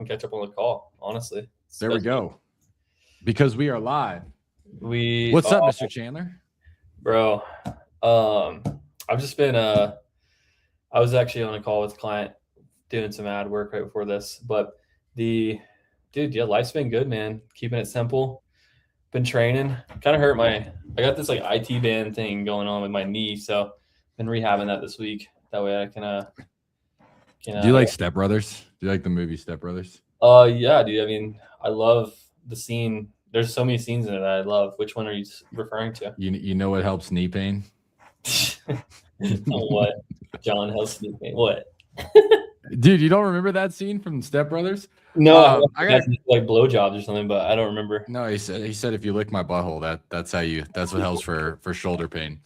and catch up on the call. Honestly, there we go. Because we are live. What's up, Mr. Chandler? Bro? I've just been I was actually on a call with a client doing some ad work right before this, but life's been good, man. Keeping it simple. Been training. Kind of hurt I got this like IT band thing going on with my knee, so been rehabbing that this week. That way I can. Do you like Step Brothers? Do you like the movie Step Brothers? Yeah, dude. I mean, I love the scene. There's so many scenes in it that I love. Which one are you referring to? You know what helps knee pain? What? John helps knee pain. What? Dude, you don't remember that scene from Step Brothers? No, I got like blowjobs or something, but I don't remember. No, he said if you lick my butthole, that's what helps for shoulder pain.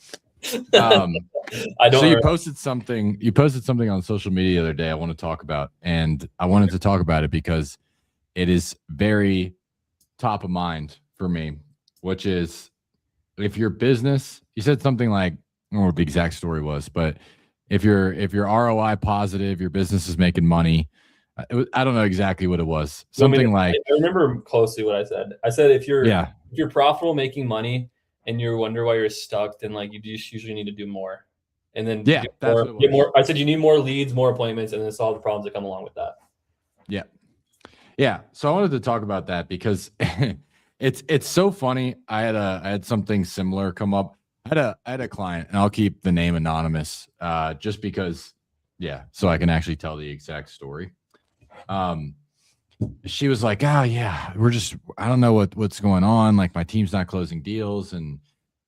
I don't. So you posted something on social media the other day I want to talk about, and I wanted to talk about it because it is very top of mind for me, which is if your business, you said something like, I don't know what the exact story was, but if you're ROI positive, your business is making money. I don't know exactly what it was. Something like, I remember closely what I said. I said if you're profitable, making money, and you wonder why you're stuck, then like you just usually need to do more. And then get more. I said you need more leads, more appointments, and then solve the problems that come along with that. Yeah. So I wanted to talk about that because it's so funny. I had something similar come up. I had a client, and I'll keep the name anonymous, just because, so I can actually tell the exact story. She was like, "Oh yeah, I don't know what's going on. Like my team's not closing deals, and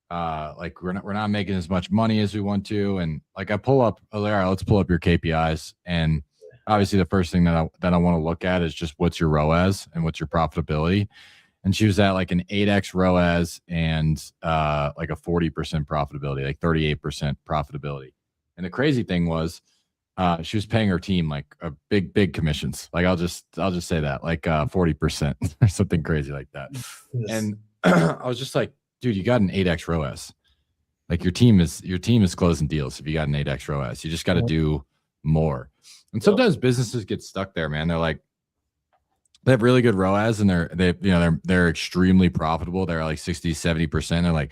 like we're not making as much money as we want to." And like I pull up, all right, let's pull up your KPIs. And obviously the first thing that I want to look at is just what's your ROAS and what's your profitability. And she was at like an 8x ROAS and like a 40% profitability, like 38% profitability. And the crazy thing was, she was paying her team like a big commissions. Like I'll just say that, like 40% or something crazy like that. Yes. And I was just like, dude, you got an 8x ROAS. Like your team is closing deals. If you got an 8x ROAS, you just got to do more. And sometimes businesses get stuck there, man. They're like, they have really good ROAS and they're extremely profitable. They're like 60, 70%. They're like,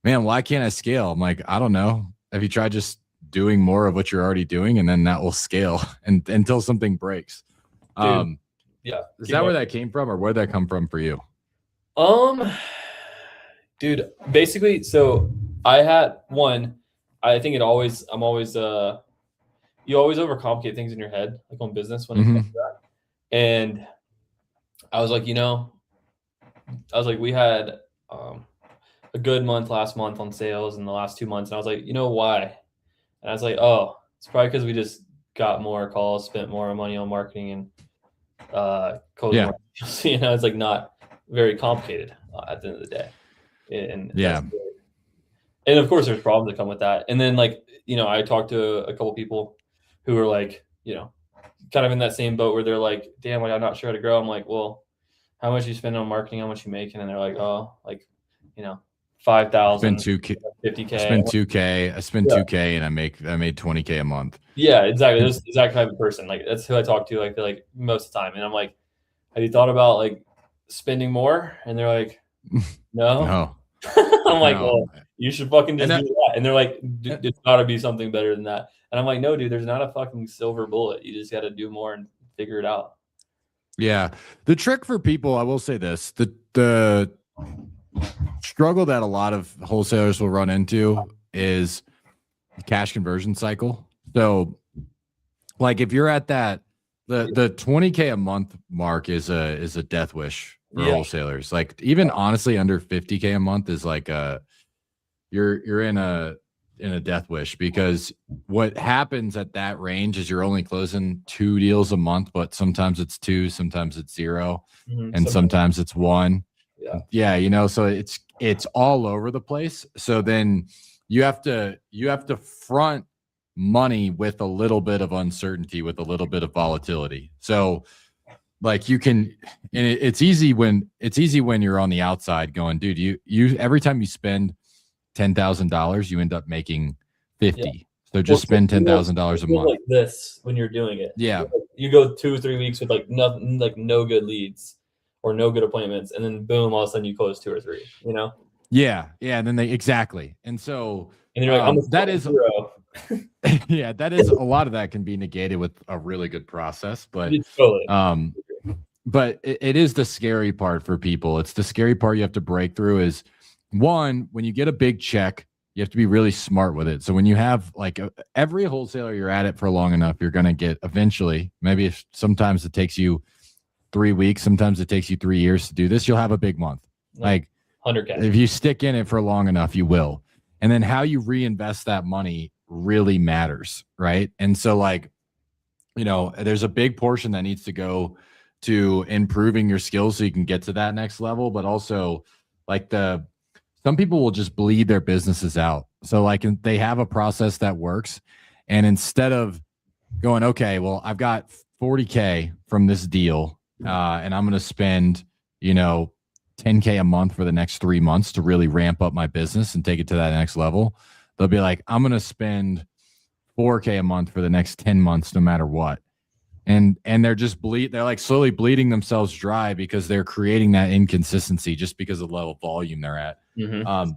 man, why can't I scale? I'm like, I don't know. Have you tried just doing more of what you're already doing, and then that will scale until something breaks? Dude, is that where that came from, or where did that come from for you? Dude, basically, so I had one. I think you always overcomplicate things in your head, like on business when it comes to that. And I was like, we had a good month last month on sales in the last 2 months, and I was like, you know why? And I was like, oh, it's probably because we just got more calls, spent more money on marketing, and closed more. It's like not very complicated at the end of the day. And and of course there's problems that come with that. And then like, I talked to a couple people who were like, kind of in that same boat where they're like, damn, like I'm not sure how to grow. I'm like, well, how much you spend on marketing? How much you making? And they're like, oh, like, 5,000, 2K, 50K. Spend 2K. I spend 2K and I made 20K a month. Yeah, exactly. That's the exact type of person. Like that's who I talk to like most of the time. And I'm like, have you thought about like spending more? And they're like, no. I'm like, well, you should fucking just do that. And they're like, it's got to be something better than that. And I'm like, no, dude, there's not a fucking silver bullet. You just got to do more and figure it out. Yeah. The trick for people, I will say this, the struggle that a lot of wholesalers will run into is cash conversion cycle. So like if you're at that, the 20K a month mark is a death wish for wholesalers. Like even honestly under 50K a month is like you're in a death wish, because what happens at that range is you're only closing 2 deals a month, but sometimes it's 2, sometimes it's 0, and sometimes it's 1. So it's all over the place. So then you have to front money with a little bit of uncertainty, with a little bit of volatility. So like you can, and it's easy when you're on the outside going, dude, you every time you spend $10,000, you end up making 50. So just spend $10,000 a month. Like this when you're doing it. Yeah. you go 2 or 3 weeks with like nothing, like no good leads or no good appointments, and then boom, all of a sudden you close 2 or 3. Yeah. And then exactly. And so And then you're like, I'm that a is zero. yeah, that is a lot of that can be negated with a really good process, but Totally. it is the scary part for people. It's the scary part you have to break through is one, when you get a big check, you have to be really smart with it. So when you have like every wholesaler, you're at it for long enough, you're going to get eventually, maybe if sometimes it takes you 3 weeks, sometimes it takes you 3 years to do this, you'll have a big month. Like 100K. If you stick in it for long enough, you will. And then how you reinvest that money really matters, right? And so like, there's a big portion that needs to go to improving your skills so you can get to that next level, but also like some people will just bleed their businesses out. So like they have a process that works, and instead of going, okay, well, I've got 40K from this deal, and I'm going to spend, 10K a month for the next 3 months to really ramp up my business and take it to that next level. They'll be like, I'm going to spend 4K a month for the next 10 months, no matter what. And they're just they're like slowly bleeding themselves dry because they're creating that inconsistency just because of the level of volume they're at.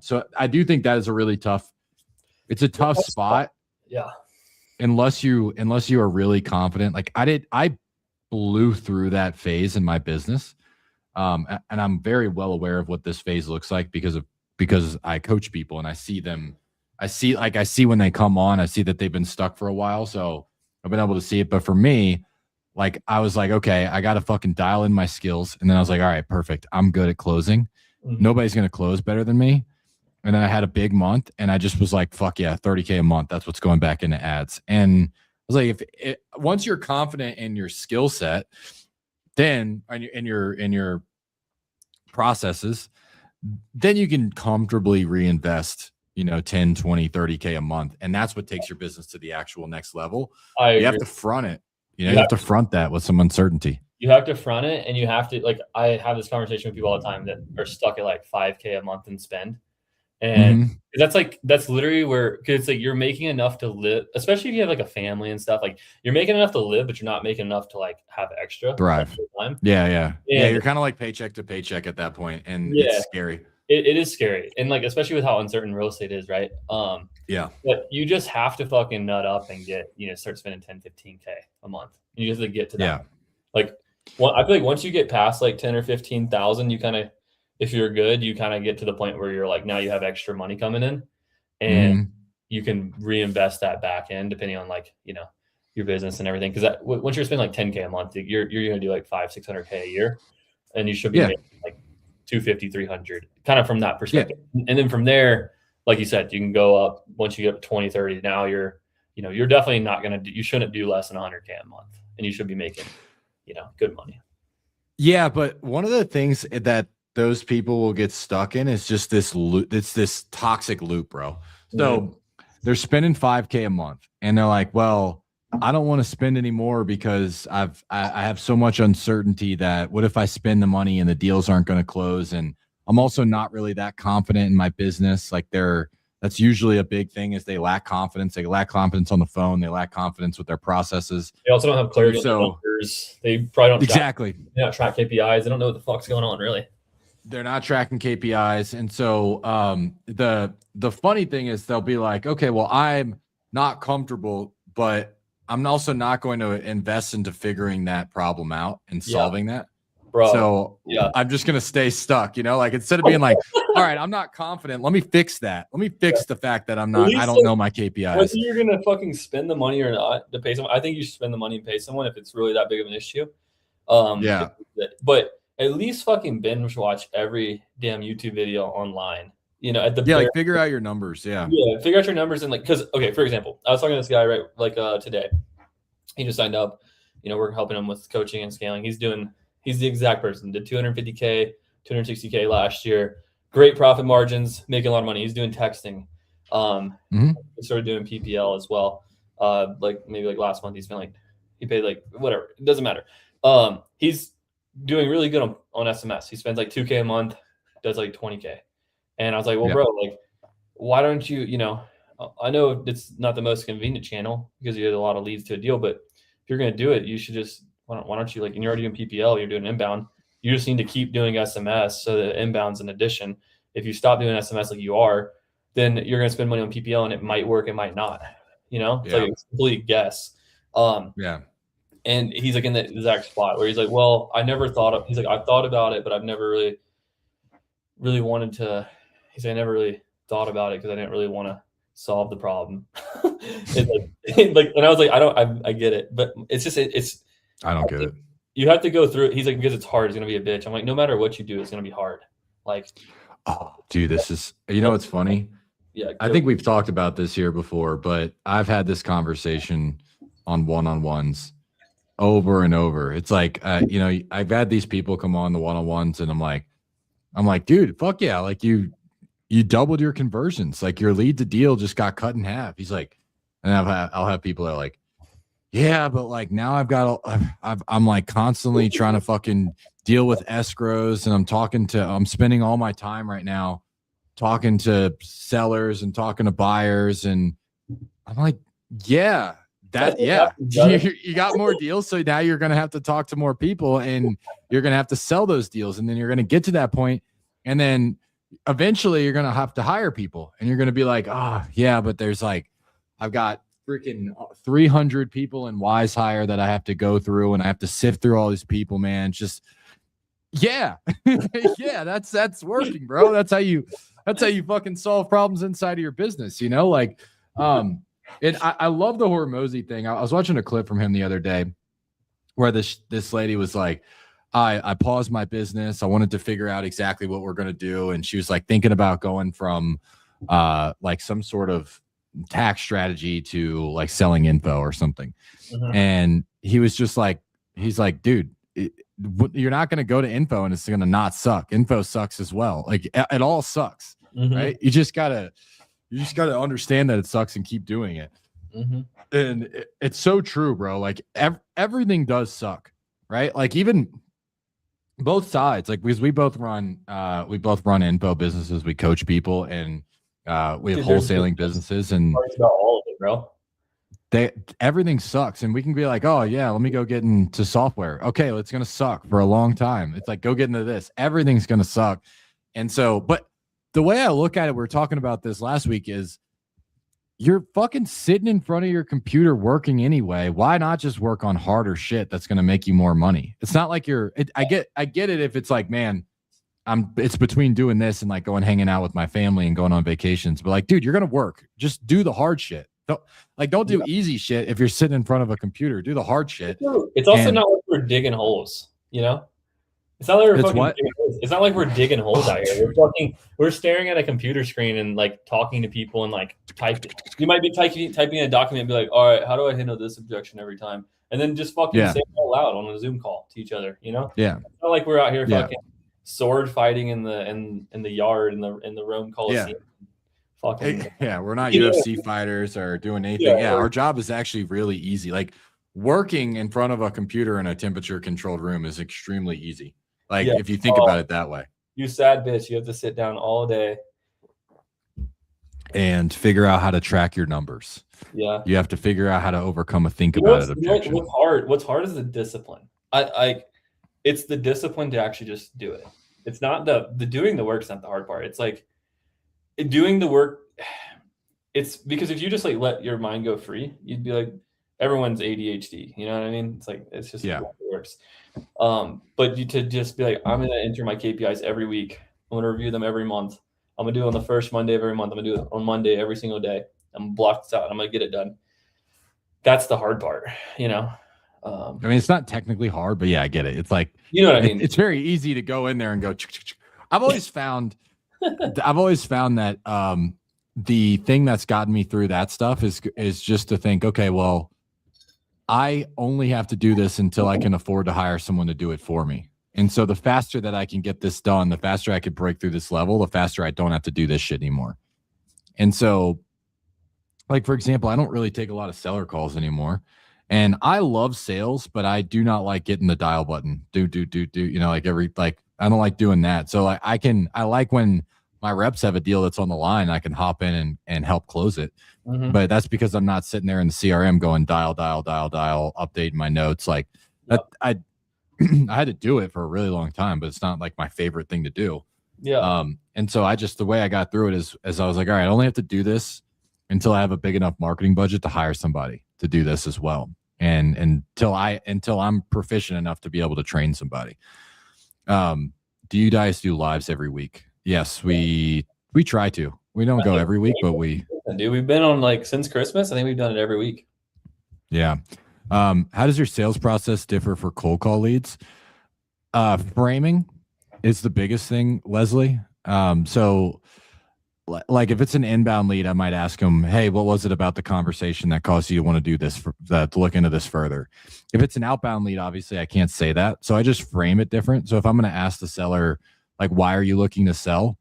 So I do think that is a really tough spot. Yeah. Unless you are really confident. Like I blew through that phase in my business. And I'm very well aware of what this phase looks like because I coach people and I see them. I see when they come on, I see that they've been stuck for a while. So I've been able to see it. But for me, like I was like, okay, I got to fucking dial in my skills. And then I was like, all right, perfect. I'm good at closing. Nobody's going to close better than me. And then I had a big month and I just was like, fuck yeah, 30K a month. That's what's going back into ads. And I was like, once you're confident in your skill set, then in your processes, then you can comfortably reinvest, 10, 20, 30K a month. And that's what takes your business to the actual next level. You have to front it. You have to front that with some uncertainty. You have to front it, and you have to, like, I have this conversation with people all the time that are stuck at like 5K a month in spend. And that's literally where, because it's like you're making enough to live, especially if you have like a family and stuff. Like you're making enough to live, but you're not making enough to like have extra thrive. Time. Yeah. You're kind of like paycheck to paycheck at that point, and it's scary. It is scary, and like especially with how uncertain real estate is, right? But you just have to fucking nut up and get start spending 10, 15K a month. You just have to get to that. Yeah. Like, I feel like once you get past like 10 or 15,000, you kind of, if you're good, you kind of get to the point where you're like, now you have extra money coming in, and you can reinvest that back in depending on like, your business and everything. Cause once you're spending like 10K a month, you're going to do like 500-600K a year, and you should be making like 250, 300 kind of from that perspective. And then from there, like you said, you can go up once you get up to 20, 30. Now you're definitely not going to you shouldn't do less than 100K a month, and you should be making, good money. Yeah. But one of the things that those people will get stuck in is just this loop. It's this toxic loop, bro. So they're spending 5K a month and they're like, well, I don't want to spend any more because I have so much uncertainty that what if I spend the money and the deals aren't going to close? And I'm also not really that confident in my business. Like that's usually a big thing is they lack confidence. They lack confidence on the phone. They lack confidence with their processes. They also don't have clarity on the numbers. They probably don't track KPIs. They don't know what the fuck's going on, really. They're not tracking KPIs. And so the funny thing is they'll be like, okay, well, I'm not comfortable, but I'm also not going to invest into figuring that problem out and solving that. Bro. So I'm just going to stay stuck, like instead of being like, all right, I'm not confident. Let me fix that. Let me fix the fact that I don't know my KPIs. Whether you're going to fucking spend the money or not to pay someone, I think you should spend the money and pay someone if it's really that big of an issue. But at least fucking binge watch every damn YouTube video online. Like figure out your numbers. Yeah, figure out your numbers and like, because for example, I was talking to this guy today. He just signed up. We're helping him with coaching and scaling. He's the exact person. Did 250K, 260K last year. Great profit margins, making a lot of money. He's doing texting. He started doing PPL as well. Maybe last month he paid like whatever. It doesn't matter. He's doing really good on SMS. He spends like 2K a month, does like 20K. And I was like, well, bro, like, why don't you, I know it's not the most convenient channel because you have a lot of leads to a deal, but if you're going to do it, you should just, why don't you, like, and you're already doing PPL, you're doing inbound. You just need to keep doing SMS so that inbound's an addition. If you stop doing SMS like you are, then you're going to spend money on PPL and it might work, it might not. It's like a complete guess. Yeah. And he's like in the exact spot where he's like, well, I never thought of, he's like, I've thought about it, but I've never really wanted to, he's like, I never really thought about it because I didn't really want to solve the problem. And and I was like, I get it, but it's just, I don't get it. You have to go through it. He's like, because it's hard, it's going to be a bitch. I'm like, no matter what you do, it's going to be hard. Like, oh, dude, this is, it's funny. Yeah. I think we've talked about this here before, but I've had this conversation on one-on-ones over and over. It's like, I've had these people come on the one-on-ones and I'm like, dude, fuck yeah. Like you doubled your conversions. Like your lead to deal just got cut in half. He's like, and I'll have people that are like, yeah, but like now I'm like constantly trying to fucking deal with escrows and I'm spending all my time right now talking to sellers and talking to buyers. And I'm like, yeah, you got more deals. So now you're going to have to talk to more people and you're going to have to sell those deals. And then you're going to get to that point, and then eventually you're going to have to hire people and you're going to be like, oh yeah, but there's like, I've got freaking 300 people in Wise Hire that I have to go through and I have to sift through all these people, man. Just, yeah. Yeah, that's working, bro. That's how you fucking solve problems inside of your business, like, I love the Hormozy thing. I was watching a clip from him the other day where this lady was like, I paused my business. I wanted to figure out exactly what we're going to do. And she was like thinking about going from like some sort of tax strategy to like selling info or something. Mm-hmm. And he was just like, he's like, dude, you're not going to go to info and it's going to not suck. Info sucks as well. Like it all sucks, mm-hmm. right? You just gotta understand that it sucks and keep doing it. Mm-hmm. And it's so true, bro. Like everything does suck, right? Like even both sides, like because we both run info businesses. We coach people and we have wholesaling businesses, and about all of it, bro. Everything sucks, and we can be like, oh yeah, let me go get into software. Okay, it's gonna suck for a long time. It's like, go get into this. Everything's gonna suck. And so, but the way I look at it, we were talking about this last week, is you're fucking sitting in front of your computer working anyway. Why not just work on harder shit that's gonna make you more money? It's not like I get it if it's like, man, it's between doing this and like going hanging out with my family and going on vacations. But like, dude, you're gonna work. Just do the hard shit. Don't do easy shit if you're sitting in front of a computer. Do the hard shit. It's also not like we're digging holes, It's not like we're fucking digging holes. It's not like we're digging holes out here. We're staring at a computer screen and like talking to people and like typing. You might be typing a document and be like, all right, how do I handle this objection every time? And then just fucking say it out loud on a Zoom call to each other, Yeah. It's not like we're out here fucking sword fighting in the yard in the Rome Coliseum. Yeah, we're not UFC fighters or doing anything. Yeah, our job is actually really easy. Like working in front of a computer in a temperature controlled room is extremely easy. Like if you think about it that way. You sad bitch, you have to sit down all day and figure out how to track your numbers. Yeah. You have to figure out how to overcome a think about it objection. What's hard is the discipline. It's the discipline to actually just do it. It's not the doing the work's not the hard part. It's like doing the work. It's because if you just like let your mind go free, you'd be like, everyone's ADHD. You know what I mean? It's like, it's just how it works. But to just be like, I'm going to enter my KPIs every week. I'm going to review them every month. I'm going to do it on the first Monday of every month. I'm going to do it on Monday every single day. I'm blocked out. I'm going to get it done. That's the hard part, I mean, it's not technically hard, but yeah, I get it. It's like, what I mean? It's very easy to go in there and go. I've always found that the thing that's gotten me through that stuff is just to think, okay, well, I only have to do this until I can afford to hire someone to do it for me. And so the faster that I can get this done, the faster I could break through this level, the faster I don't have to do this shit anymore. And so, like, for example, I don't really take a lot of seller calls anymore. And I love sales, but I do not like getting the dial button. I don't like doing that. So like I like when my reps have a deal that's on the line, I can hop in and help close it. Mm-hmm. But that's because I'm not sitting there in the CRM going dial, updating my notes. Like that, I had to do it for a really long time, but it's not like my favorite thing to do. Yeah. And so the way I got through it is as I was like, all right, I only have to do this until I have a big enough marketing budget to hire somebody to do this as well. And until I'm proficient enough to be able to train somebody. Do you guys do lives every week? Yes, we try to. We don't go every week, but we've been on like since Christmas. I think we've done it every week. Yeah. How does your sales process differ for cold call leads? Framing is the biggest thing, Leslie. So like if it's an inbound lead, I might ask them, hey, what was it about the conversation that caused you to want to do this, to look into this further? If it's an outbound lead, obviously I can't say that. So I just frame it different. So if I'm going to ask the seller, like, why are you looking to sell?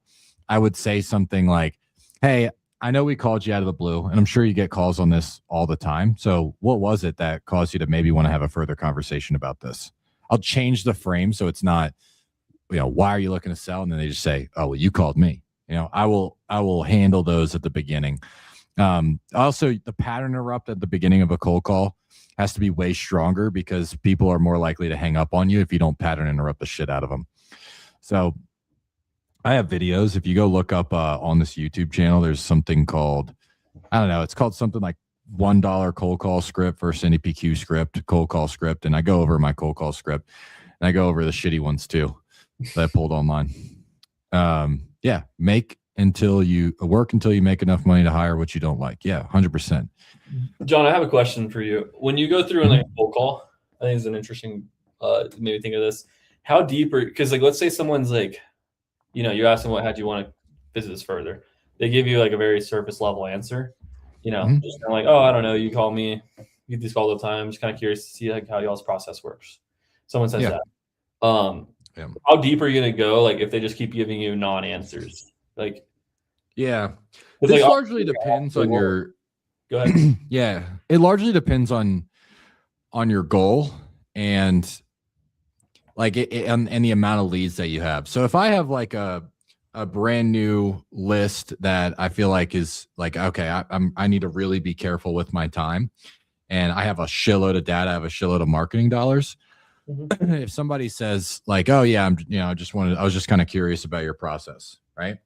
I would say something like, hey, I know we called you out of the blue, and I'm sure you get calls on this all the time. So what was it that caused you to maybe want to have a further conversation about this? I'll change the frame so it's not, why are you looking to sell? And then they just say, oh, well, you called me. I will handle those at the beginning. Also, the pattern interrupt at the beginning of a cold call has to be way stronger because people are more likely to hang up on you if you don't pattern interrupt the shit out of them. So I have videos. If you go look up on this YouTube channel, there's something called, I don't know, it's called something like $1 cold call script versus NPQ script, cold call script. And I go over my cold call script and I go over the shitty ones too that I pulled online. Yeah, work until you make enough money to hire what you don't like. Yeah, 100%. John, I have a question for you. When you go through and like a cold call, I think it's an interesting maybe think of this. How deep because like let's say someone's like, you ask them how do you want to visit this further? They give you like a very surface level answer. Just kind of like, oh, I don't know. You call me, you get these calls all the time. I'm just kind of curious to see like how y'all's process works. Someone says that. How deep are you gonna go? Like if they just keep giving you non-answers, like this like, largely depends on your. Go ahead. Yeah, it largely depends on your goal and like and the amount of leads that you have. So if I have like a brand new list that I feel like is like, okay, I need to really be careful with my time, and I have a shitload of data, I have a shitload of marketing dollars. Mm-hmm. If somebody says like, oh yeah, I was just kind of curious about your process, right?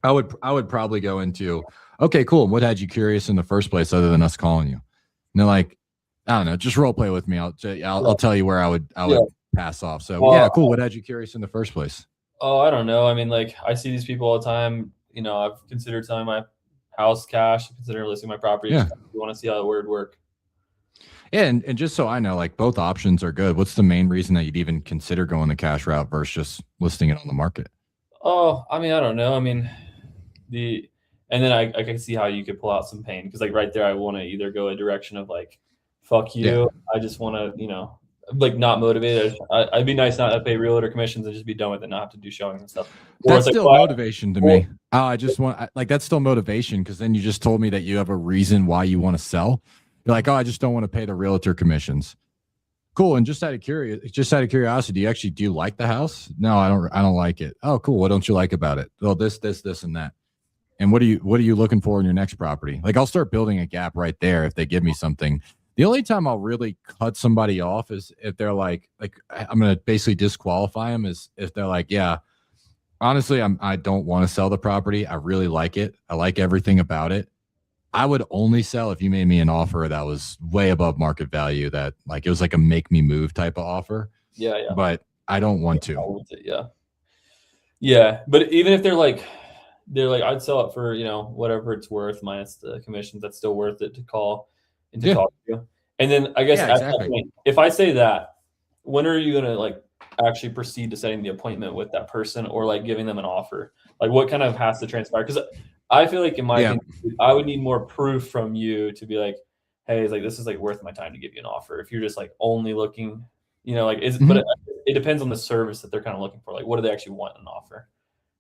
I would probably go into, okay, cool. What had you curious in the first place other than us calling you? And they're like, I don't know, just role play with me. I'll tell you where I would pass off. So yeah, cool. What had you curious in the first place? Oh, I don't know. I mean, like I see these people all the time. I've considered selling my house cash, consider listing my property. Yeah. You want to see how it would work. Yeah, and just so I know, like both options are good. What's the main reason that you'd even consider going the cash route versus just listing it on the market? Oh, I mean, I don't know. I mean, and then I can see how you could pull out some pain because like right there, I want to either go a direction of like, fuck you. Yeah. I just want to, like not motivated. I'd be nice not to pay realtor commissions and just be done with it, not have to do showings and stuff. Or that's still like, motivation to me. Oh, I just want like that's still motivation because then you just told me that you have a reason why you want to sell. You're like, oh, I just don't want to pay the realtor commissions. Cool. And just out of curiosity, do you like the house? No, I don't like it. Oh, cool. What don't you like about it? Well, this, and that. And what are you looking for in your next property? Like I'll start building a gap right there if they give me something. The only time I'll really cut somebody off is if they're like I'm going to basically disqualify them is if they're like, yeah, honestly, I don't want to sell the property. I really like it. I like everything about it. I would only sell if you made me an offer that was way above market value, that like it was like a make me move type of offer. Yeah. But I don't want to. Yeah. But even if they're like, I'd sell it for, whatever it's worth minus the commissions, that's still worth it to call and to talk to you. And then I guess at that point, if I say that, when are you going to like actually proceed to setting the appointment with that person or like giving them an offer? Like what kind of has to transpire? Because I feel like in my opinion, I would need more proof from you to be like, hey, it's like, this is like worth my time to give you an offer. If you're just like only looking, but it depends on the service that they're kind of looking for. Like, what do they actually want in an offer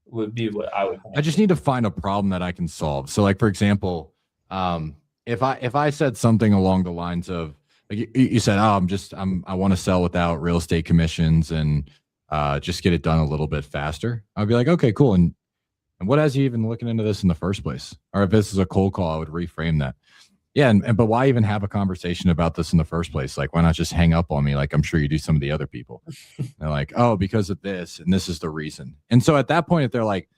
would be what I would. I just need to find a problem that I can solve. So like, for example, if I said something along the lines of like you said, oh, I want to sell without real estate commissions and just get it done a little bit faster. I'd be like, okay, cool. And And what has you even looking into this in the first place? Or if this is a cold call, I would reframe that. Yeah, but why even have a conversation about this in the first place? Like, why not just hang up on me? Like, I'm sure you do some of the other people. They're like, oh, because of this, and this is the reason. And so at that point, if they're like,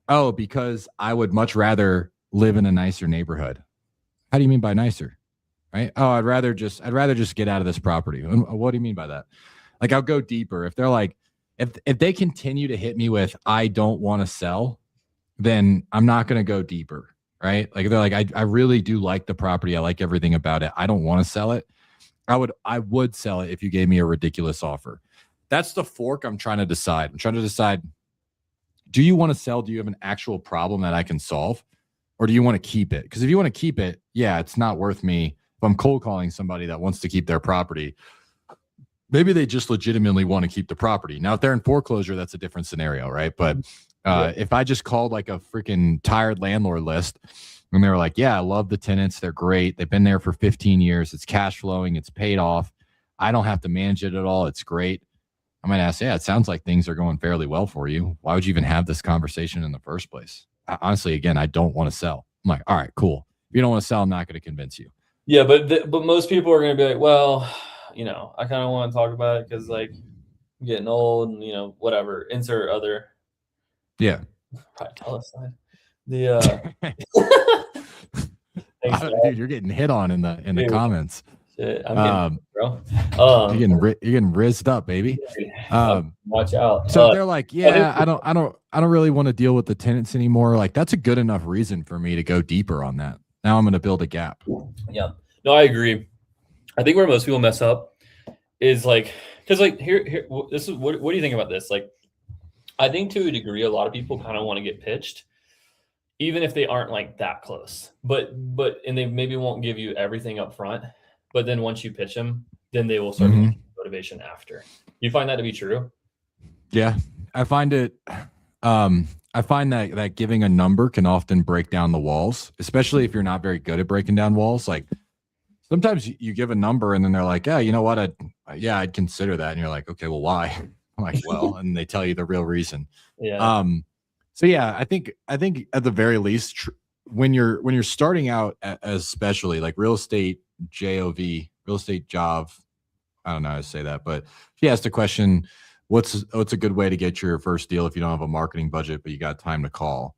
oh, because I would much rather live in a nicer neighborhood. How do you mean by nicer? Right? Oh, I'd rather just get out of this property. What do you mean by that? Like, I'll go deeper. If they're like, if they continue to hit me with, I don't want to sell, then I'm not going to go deeper. Right? Like, they're like, I really do like the property. I like everything about it. I don't want to sell it. I would sell it if you gave me a ridiculous offer. That's the fork I'm trying to decide. I'm trying to decide, do you want to sell? Do you have an actual problem that I can solve? Or do you want to keep it? Because if you want to keep it, yeah, it's not worth me. If I'm cold calling somebody that wants to keep their property, maybe they just legitimately want to keep the property. Now, if they're in foreclosure, that's a different scenario, right? But if I just called like a freaking tired landlord list and they were like, yeah, I love the tenants. They're great. They've been there for 15 years. It's cash flowing. It's paid off. I don't have to manage it at all. It's great. I might ask, yeah, it sounds like things are going fairly well for you. Why would you even have this conversation in the first place? Honestly, again, I don't want to sell. I'm like, all right, cool. If you don't want to sell, I'm not going to convince you. Yeah, but most people are going to be like, well, I kind of want to talk about it because like I'm getting old and whatever. Insert other. Yeah. Palestine. The thanks, dude, you're getting hit on in the comments. Shit, I'm getting, bro. You're getting rizzed up, baby. Watch out. So they're like, yeah, I don't really want to deal with the tenants anymore. Like, that's a good enough reason for me to go deeper on that. Now I'm going to build a gap. Yeah, no, I agree. I think where most people mess up is like, because like here, this is what do you think about this? Like, I think to a degree, a lot of people kind of want to get pitched, even if they aren't like that close. But and they maybe won't give you everything up front. But then once you pitch them, then they will start to get motivation after. You find that to be true? Yeah, I find it. I find that giving a number can often break down the walls, especially if you're not very good at breaking down walls. Like, sometimes you give a number and then they're like, yeah, you know what? I'd consider that. And you're like, okay, well, why? I'm like, well, and they tell you the real reason. Yeah. So yeah, I think at the very least, when you're starting out, especially like real estate job, I don't know how to say that, but she asked a question, what's a good way to get your first deal if you don't have a marketing budget but you got time to call?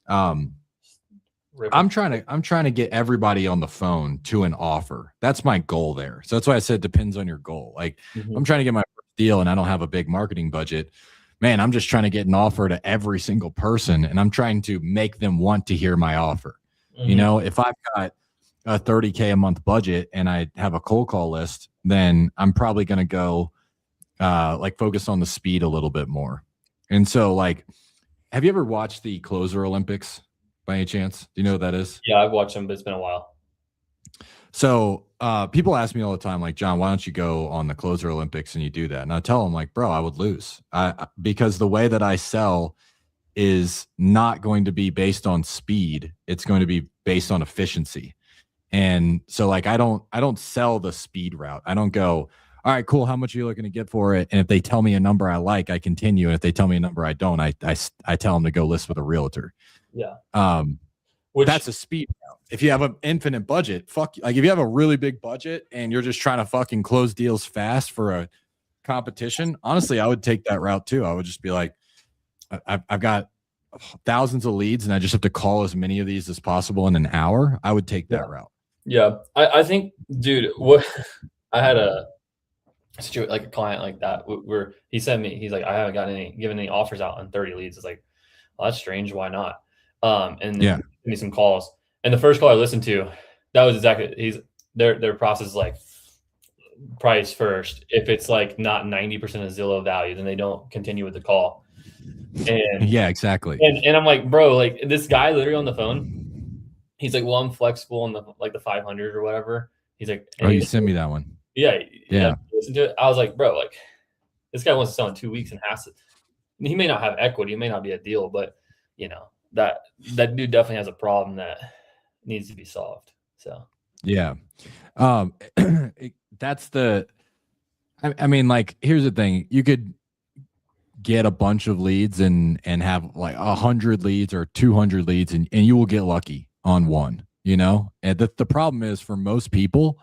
I'm trying to get everybody on the phone to an offer. That's my goal there. So that's why I said it depends on your goal. Like, I'm trying to get my first deal and I don't have a big marketing budget. Man, I'm just trying to get an offer to every single person, and I'm trying to make them want to hear my offer. If I've got a $30K a month budget and I have a cold call list, then I'm probably going to go like focus on the speed a little bit more. And so, like, have you ever watched the Closer Olympics by any chance? Do you know what that is? Yeah, I've watched them, but it's been a while. So people ask me all the time, like, John, why don't you go on the Closer Olympics and you do that? And I tell them, like, bro, I would lose because the way that I sell is not going to be based on speed. It's going to be based on efficiency. And so, like, I don't sell the speed route. I don't go, all right, cool, how much are you looking to get for it? And if they tell me a number I like, I continue. And if they tell me a number I don't, I tell them to go list with a realtor. Yeah. That's a speed route. If you have an infinite budget, like if you have a really big budget and you're just trying to fucking close deals fast for a competition, honestly, I would take that route too. I would just be like, I've got thousands of leads and I just have to call as many of these as possible in an hour. I would take that route. Yeah. I think, dude, I had a situation, like a client like that where he sent me, he's like, I haven't given any offers out on 30 leads. It's like, well, that's strange. Why not? And give me some calls. And the first call I listened to, that was exactly, their process is like price first. If it's like not 90% of Zillow value, then they don't continue with the call. And yeah, exactly. And I'm like, bro, like this guy literally on the phone, he's like, well, I'm flexible on the 500 or whatever. He's like, oh, you sent me that one. Yeah. Listen to it. I was like, bro, like this guy wants to sell in 2 weeks and has to. He may not have equity, it may not be a deal, but that dude definitely has a problem that needs to be solved. So yeah, that's the. I mean, like, here's the thing: you could get a bunch of leads and have like 100 leads or 200 leads, and you will get lucky on one, and the problem is, for most people,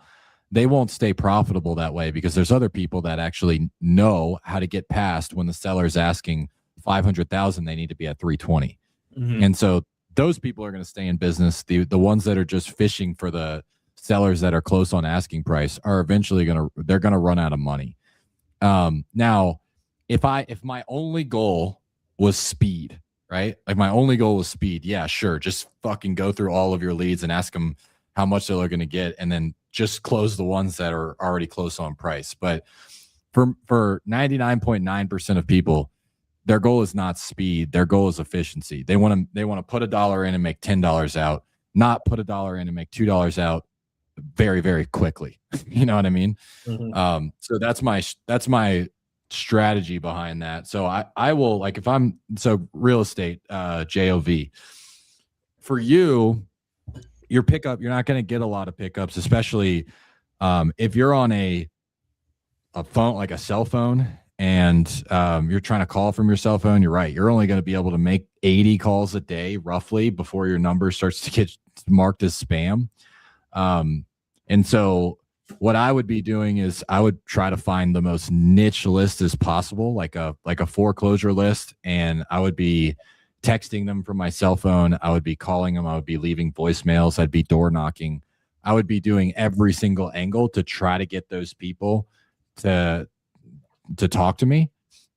they won't stay profitable that way, because there's other people that actually know how to get past when the seller's asking 500,000, they need to be at 320. And so those people are going to stay in business. The ones that are just fishing for the sellers that are close on asking price are eventually they're going to run out of money. Now, if my only goal was speed, right? Like my only goal was speed. Yeah, sure. Just fucking go through all of your leads and ask them how much they're going to get, and then just close the ones that are already close on price. But for 99.9% of people, their goal is not speed. Their goal is efficiency. They want to put $1 in and make $10 out, not put $1 in and make $2 out very, very quickly. You know what I mean? So that's my strategy behind that. So I will, like, if I'm real estate, JOV, for you, your pickup, you're not going to get a lot of pickups, especially if you're on a phone, like a cell phone, and you're trying to call from your cell phone. You're right. You're only going to be able to make 80 calls a day, roughly, before your number starts to get marked as spam. And so what I would be doing is I would try to find the most niche list as possible, like a foreclosure list, and I would be texting them from my cell phone. I would be calling them. I would be leaving voicemails. I'd be door knocking. I would be doing every single angle to try to get those people to talk to me.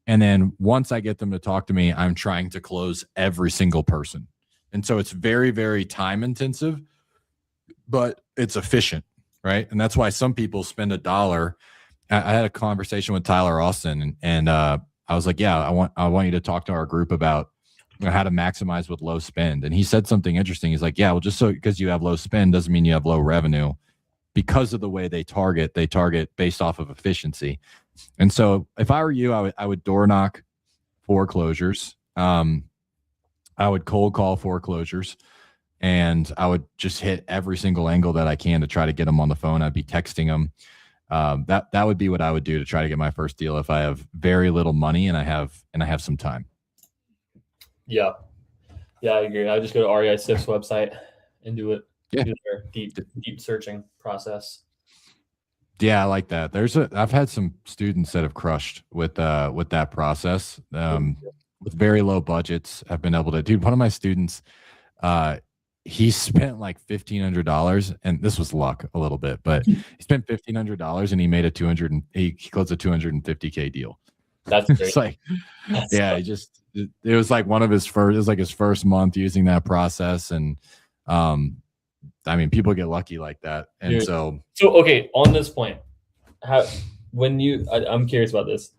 And then once I get them to talk to me, I'm trying to close every single person. And so it's very, very time intensive, but it's efficient, right? And that's why some people spend $1. I had a conversation with Tyler Austin, and I was like, yeah, I want you to talk to our group about how to maximize with low spend. And he said something interesting. He's like, yeah, well, just so because you have low spend doesn't mean you have low revenue, because of the way they target based off of efficiency. And so if I were you, I would door knock foreclosures. I would cold call foreclosures, and I would just hit every single angle that I can to try to get them on the phone. I'd be texting them. That would be what I would do to try to get my first deal if I have very little money and I have some time. Yeah, I agree. I just go to REI SIF's website and do it. Yeah. Do their deep searching process. Yeah, I like that. I've had some students that have crushed with that process. With very low budgets, I've been able to. Dude, one of my students, he spent like $1,500, and this was luck a little bit, but he spent $1,500 and he made he closed a $250K deal. That's great. It's like, yeah, it was like his first month using that process, and I mean, people get lucky like that. And Dude. so okay, on this point, I'm curious about this,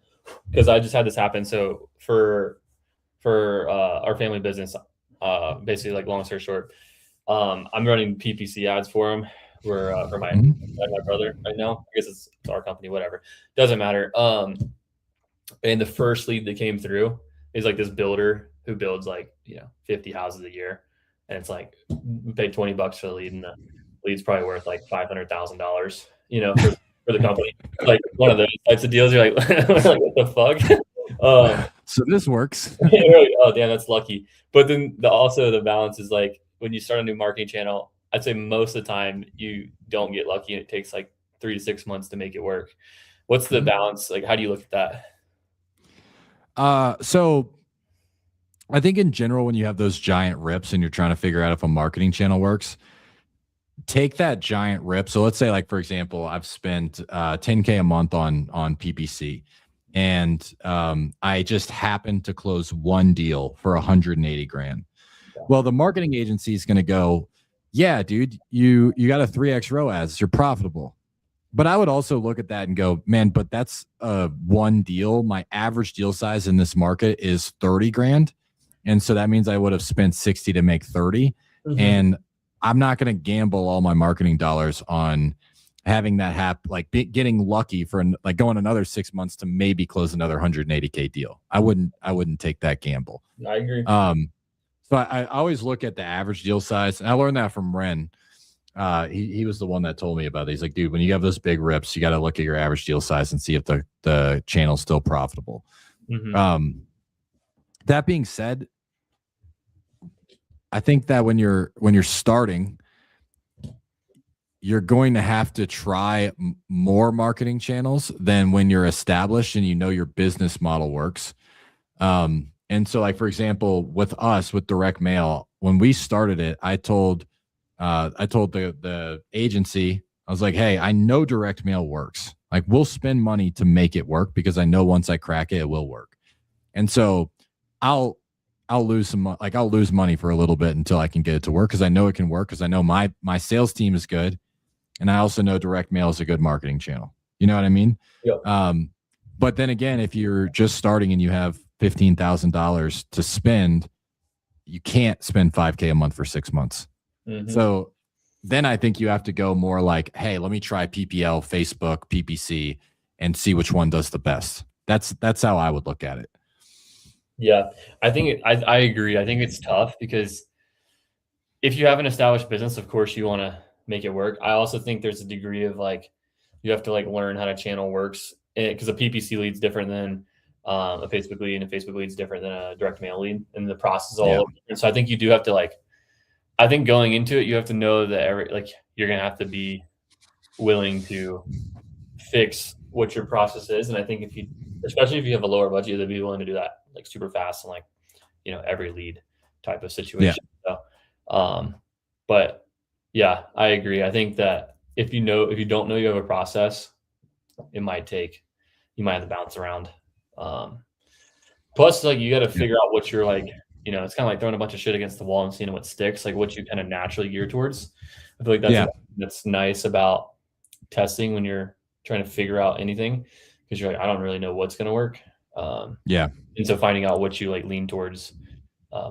because I just had this happen. So for our family business, basically, like, long story short, I'm running PPC ads for him. For my brother right now. I guess it's our company, whatever. Doesn't matter. And the first lead that came through is like this builder who builds 50 houses a year. And it's like, we paid $20 for the lead, and the lead's probably worth like $500,000, for the company. Like one of those types of deals. You're like, like, what the fuck? So this works. Oh, damn, that's lucky. But then the balance is, like, when you start a new marketing channel, I'd say most of the time you don't get lucky, and it takes like 3 to 6 months to make it work. What's the balance? Like, how do you look at that? So I think in general, when you have those giant rips and you're trying to figure out if a marketing channel works, take that giant rip. So let's say, like, for example, I've spent $10K a month on PPC, and I just happened to close one deal for $180,000. Well, the marketing agency is going to go, yeah, dude, you got a 3X ROAS, you're profitable. But I would also look at that and go, man, but that's one deal. My average deal size in this market is $30,000. And so that means I would have spent 60 to make 30. And I'm not going to gamble all my marketing dollars on having that happen, like getting lucky for like going another 6 months to maybe close another $180K deal. I wouldn't take that gamble. I agree. So I always look at the average deal size, and I learned that from Ren. He was the one that told me about it. He's like, dude, when you have those big rips, you got to look at your average deal size and see if the channel's still profitable. That being said, I think that when you're starting, you're going to have to try more marketing channels than when you're established and you know your business model works. And so, like, for example, with us with direct mail, when we started it, I told the agency, I was like, hey, I know direct mail works. Like, we'll spend money to make it work because I know once I crack it, it will work. And so I'll lose I'll lose money for a little bit until I can get it to work because I know it can work because I know my sales team is good. And I also know direct mail is a good marketing channel. You know what I mean? Yeah. But then again, if you're just starting and you have $15,000 to spend, you can't spend $5K a month for 6 months. Mm-hmm. So then I think you have to go more like, hey, let me try PPL, Facebook, PPC, and see which one does the best. That's how I would look at it. Yeah, I think I agree. I think it's tough because if you have an established business, of course you want to make it work. I also think there's a degree of like you have to like learn how a channel works because a PPC lead's different than a Facebook lead, and a Facebook lead's different than a direct mail lead, and the process is all different. So I think you do have to like. I think going into it, you have to know that you're gonna have to be willing to fix what your process is, and I think especially if you have a lower budget, you'll be willing to do that like super fast and like every lead type of situation. Yeah. So, but yeah, I agree. I think that if you don't know you have a process, you might have to bounce around. Plus, like you got to figure out what you're like. It's kind of like throwing a bunch of shit against the wall and seeing what sticks, like what you kind of naturally gear towards. I feel like that's nice about testing when you're trying to figure out anything because you're like, I don't really know what's going to work. And so finding out what you like lean towards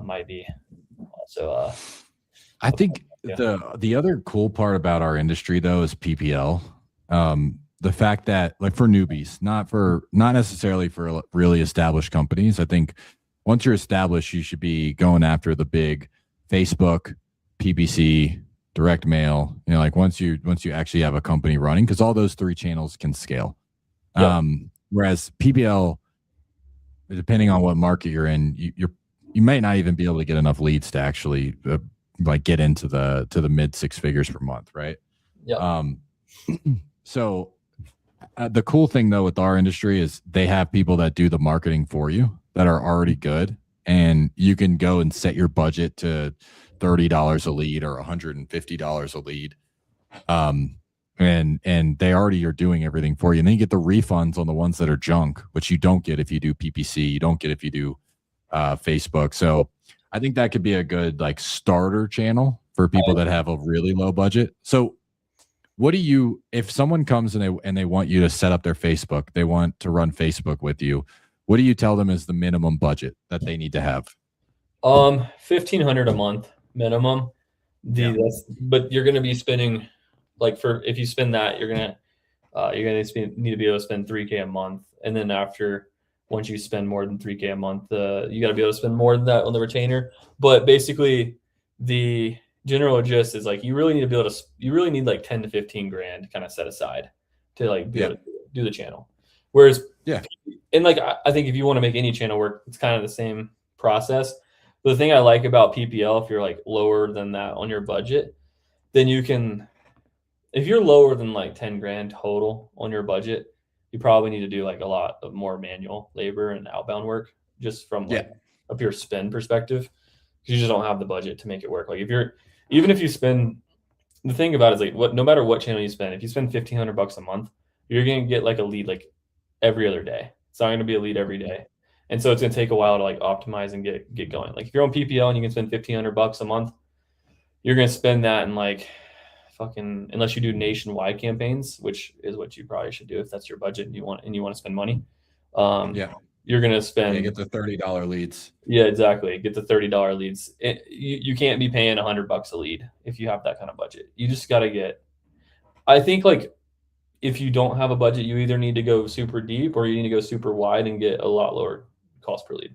might be also. I think the other cool part about our industry though is PPL. The fact that like for newbies, not necessarily for really established companies. I think once you're established, you should be going after the big Facebook, PPC, direct mail. Like once you actually have a company running, because all those 3 channels can scale. Yep. Whereas PPL, depending on what market you're in, you might not even be able to get enough leads to actually like get into the mid 6 figures per month, right? Yeah. So the cool thing though with our industry is they have people that do the marketing for you that are already good, and you can go and set your budget to $30 a lead or $150 a lead. And they already are doing everything for you. And then you get the refunds on the ones that are junk, which you don't get if you do PPC, you don't get if you do Facebook. So I think that could be a good like starter channel for people that have a really low budget. So what do you, if someone comes and they want you to set up their Facebook, they want to run Facebook with you, what do you tell them is the minimum budget that they need to have? $1,500 a month minimum. But you're going to be spending if you spend that, you're going to need to be able to spend $3K a month. And then once you spend more than $3K a month, you got to be able to spend more than that on the retainer. But basically the general gist is like, you really need like 10 to 15 grand kind of set aside to like be able to do the channel. Whereas, and like, I think if you want to make any channel work, it's kind of the same process. But the thing I like about PPL, if you're like lower than that on your budget, then you can, if you're lower than like 10 grand total on your budget, you probably need to do like a lot of more manual labor and outbound work just from like a pure spend perspective. Because you just don't have the budget to make it work. Like even if you spend, the thing about it is like no matter what channel you spend, if you spend $1,500 a month, you're going to get like a lead like every other day. It's not going to be a lead every day. And so it's going to take a while to like optimize and get going. Like if you're on PPL and you can spend $1,500 a month, you're going to spend that in like unless you do nationwide campaigns, which is what you probably should do if that's your budget and you want to spend money. You're going to spend get the $30 leads. Yeah, exactly. Get the $30 leads. You can't be paying $100 a lead if you have that kind of budget. You just got to get, I think like if you don't have a budget, you either need to go super deep or you need to go super wide and get a lot lower cost per lead.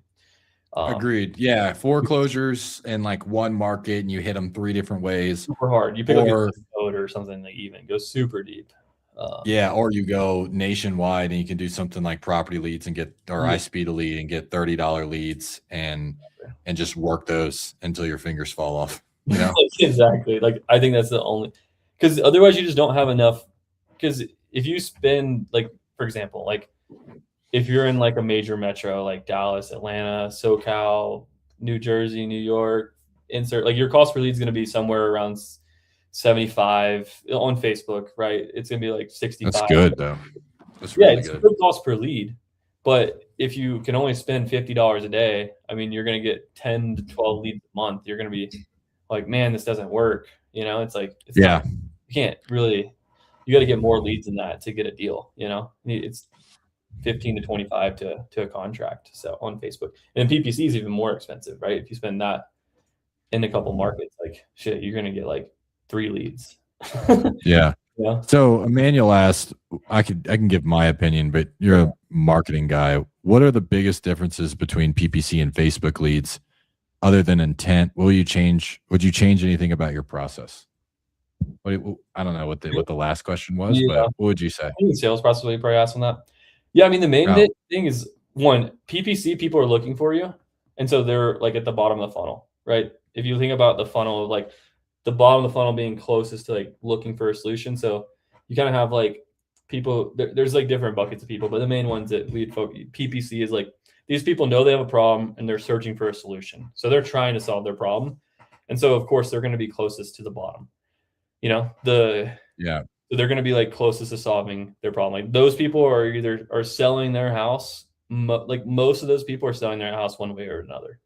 Agreed. Yeah. Foreclosures and like one market and you hit them 3 different ways. Super hard. You pick up a code or something like even go super deep. Yeah, or you go nationwide and you can do something like property leads and get, or Yeah, I speed a lead and get $30 leads and just work those until your fingers fall off. You know? exactly. Like I think that's the only, because otherwise you just don't have enough. Because if you spend like, for example, like if you're in like a major metro like Dallas, Atlanta, SoCal, New Jersey, New York, insert like your cost per lead is going to be somewhere around 75 on Facebook, right? It's going to be like That's 65. good though. That's Yeah, really it's a good. good cost per lead. But if you can only spend $50 a day, I mean, you're going to get 10 to 12 leads a month. You're going to be like, man, this doesn't work. You know, it's like, it's not, Yeah. you can't really, you got to get more leads than that to get a deal. You know, it's 15 to 25 to a contract. So on Facebook, and PPC is even more expensive, right? If you spend that in a couple markets, like shit, you're going to get like 3 leads. Yeah. Yeah. So Emmanuel asked, I can give my opinion, but you're a marketing guy. What are the biggest differences between PPC and Facebook leads other than intent? Would you change anything about your process? I don't know what the last question was, Yeah. but what would you say? I think the sales process you probably asked on that. Yeah, I mean the main Oh, thing is one, PPC people are looking for you, and so they're like at the bottom of the funnel, right? If you think about the funnel of like the bottom of the funnel being closest to like looking for a solution, so you kind of have like people. There's like different buckets of people, but the main ones that we'd focus PPC is like these people know they have a problem and they're searching for a solution, so they're trying to solve their problem, and so of course they're going to be closest to the bottom. You know yeah. so they're going to be like closest to solving their problem. Like those people are either are selling their house. Like most of those people are selling their house one way or another.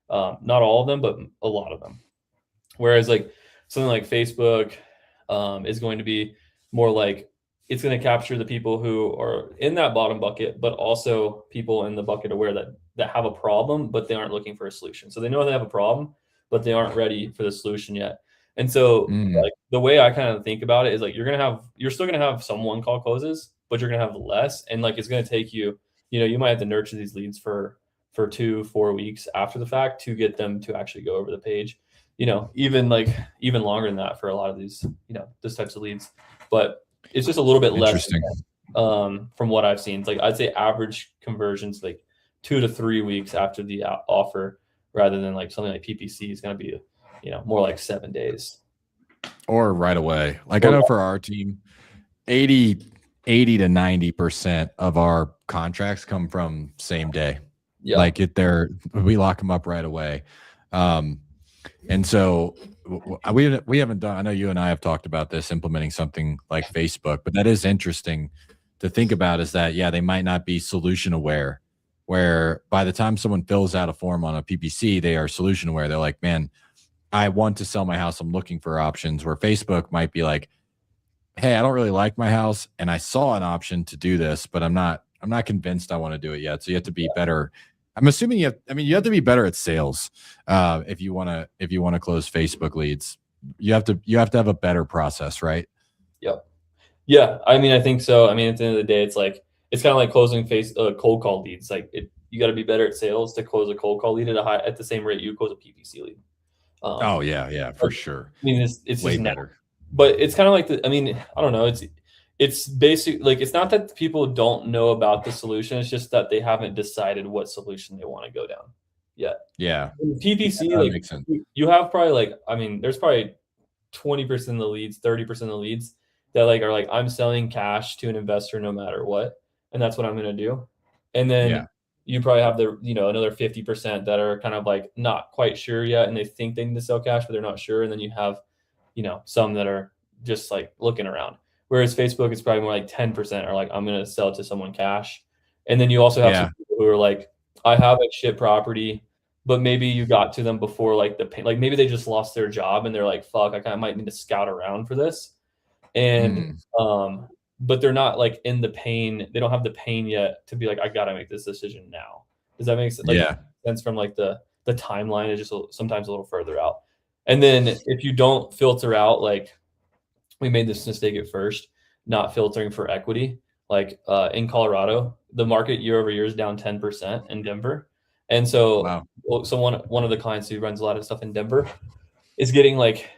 Not all of them, but a lot of them. Whereas like something like Facebook is going to be more like it's going to capture the people who are in that bottom bucket, but also people in the bucket aware that have a problem, but they aren't looking for a solution. So they know they have a problem, but they aren't ready for the solution yet. And so Mm, like the way I kind of think about it is like you're still gonna have some one call closes, but you're gonna have less. And like it's gonna take you, you might have to nurture these leads for 2-4 weeks after the fact to get them to actually go over the page. Even longer than that for a lot of these, those types of leads. But it's just a little bit less interesting. from what I've seen. It's like I'd say average conversions like 2 to 3 weeks after the offer, rather than like something like PPC is going to be, more like 7 days. Or right away. Like I know for our team, 80 to 90% of our contracts come from same day. Yeah. Like we lock them up right away. And so we haven't done, I know you and I have talked about this, implementing something like Facebook, but that is interesting to think about, is that, yeah, they might not be solution aware, where by the time someone fills out a form on a PPC, they are solution aware. They're like, man, I want to sell my house. I'm looking for options. Where Facebook might be like, hey, I don't really like my house and I saw an option to do this, but I'm not convinced I want to do it yet. So you have to be better. I'm assuming you have to be better at sales if you want to close Facebook leads. You have to have a better process, right? Yep. Yeah. I mean, I think so. I mean, at the end of the day, it's kind of like closing cold call leads. Like you got to be better at sales to close a cold call lead at the same rate you close a PPC lead. Oh yeah, for sure. I mean, it's way just better. But it's kind of like I don't know. It's basic. Like it's not that people don't know about the solution. It's just that they haven't decided what solution they want to go down yet. Yeah, In PPC, that makes sense. you have probably there's probably 20% of the leads, 30% of the leads that are like, I'm selling cash to an investor no matter what, and that's what I'm going to do. And then you probably have another 50% that are kind of like not quite sure yet, and they think they need to sell cash, but they're not sure. And then you have some that are just like looking around. Whereas Facebook is probably more like 10% are like, I'm going to sell it to someone cash. And then you also have some people who are like, I have a shit property, but maybe you got to them before maybe they just lost their job and they're like, fuck, I kind of might need to scout around for this. And but they're not like in the pain. They don't have the pain yet to be like, I got to make this decision now. Does that make sense? Sense from like the timeline is just sometimes a little further out. And then if you don't filter out, like we made this mistake at first, not filtering for equity, like in Colorado, the market year over year is down 10% in Denver. And so, Wow. so one of the clients who runs a lot of stuff in Denver is getting like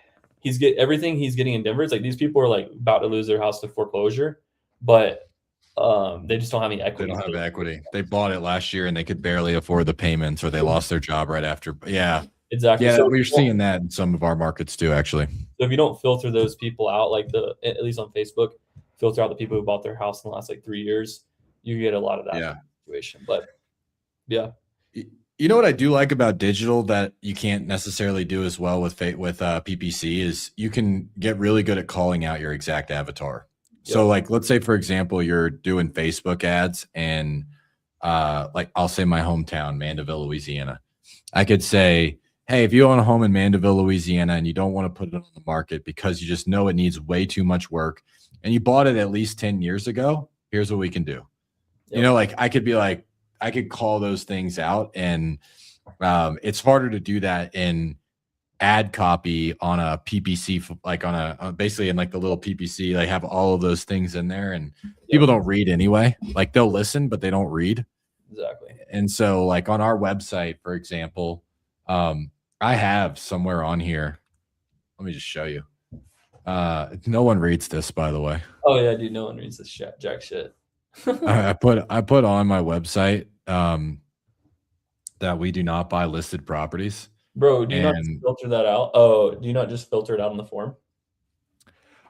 everything he's getting in Denver. It's like these people are like about to lose their house to foreclosure, but they just don't have any They equity. don't have equity. They bought it last year and they could barely afford the payments, or they lost their job right after. Yeah. Exactly. Yeah, So we're seeing that in some of our markets too, actually. So if you don't filter those people out, like at least on Facebook, filter out the people who bought their house in the last like 3 years, you get a lot of that Yeah. situation. But yeah, you know what I do like about digital that you can't necessarily do as well with PPC is you can get really good at calling out your exact avatar. Yep. So like, let's say for example, you're doing Facebook ads and like I'll say my hometown, Mandeville, Louisiana. I could say, hey, if you own a home in Mandeville, Louisiana, and you don't want to put it on the market because you just know it needs way too much work and you bought it at least 10 years ago, here's what we can do. Yep. You know, like I could be like, I could call those things out, and it's harder to do that in ad copy on a PPC, like on a basically in like the little PPC, they have all of those things in there, and people don't read anyway. Like they'll listen, but they don't read. Exactly. And so like on our website, for example, I have somewhere on here. Let me just show you. No one reads this, by the way. Oh yeah, dude, no one reads this shit, jack shit. I put on my website that we do not buy listed properties. Bro, do you not just filter that out? Oh, do you not just filter it out on the form?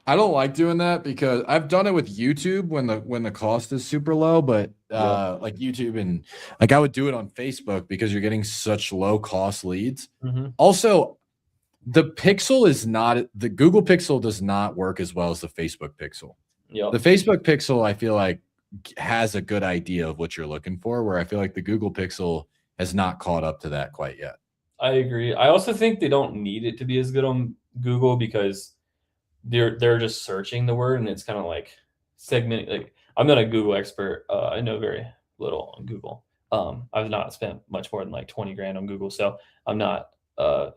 I don't like doing that because I've done it with YouTube when the cost is super low, but like YouTube and like I would do it on Facebook because you're getting such low cost leads. Mm-hmm. Also, the Pixel is not, the Google Pixel does not work as well as the Facebook Pixel. Yep. The Facebook Pixel, I feel like, has a good idea of what you're looking for, where I feel like the Google Pixel has not caught up to that quite yet. I agree. I also think they don't need it to be as good on Google because they're just searching the word and it's kind of like segment. Like I'm not a Google expert. I know very little on Google. I've not spent much more than like 20 grand on Google, so I'm not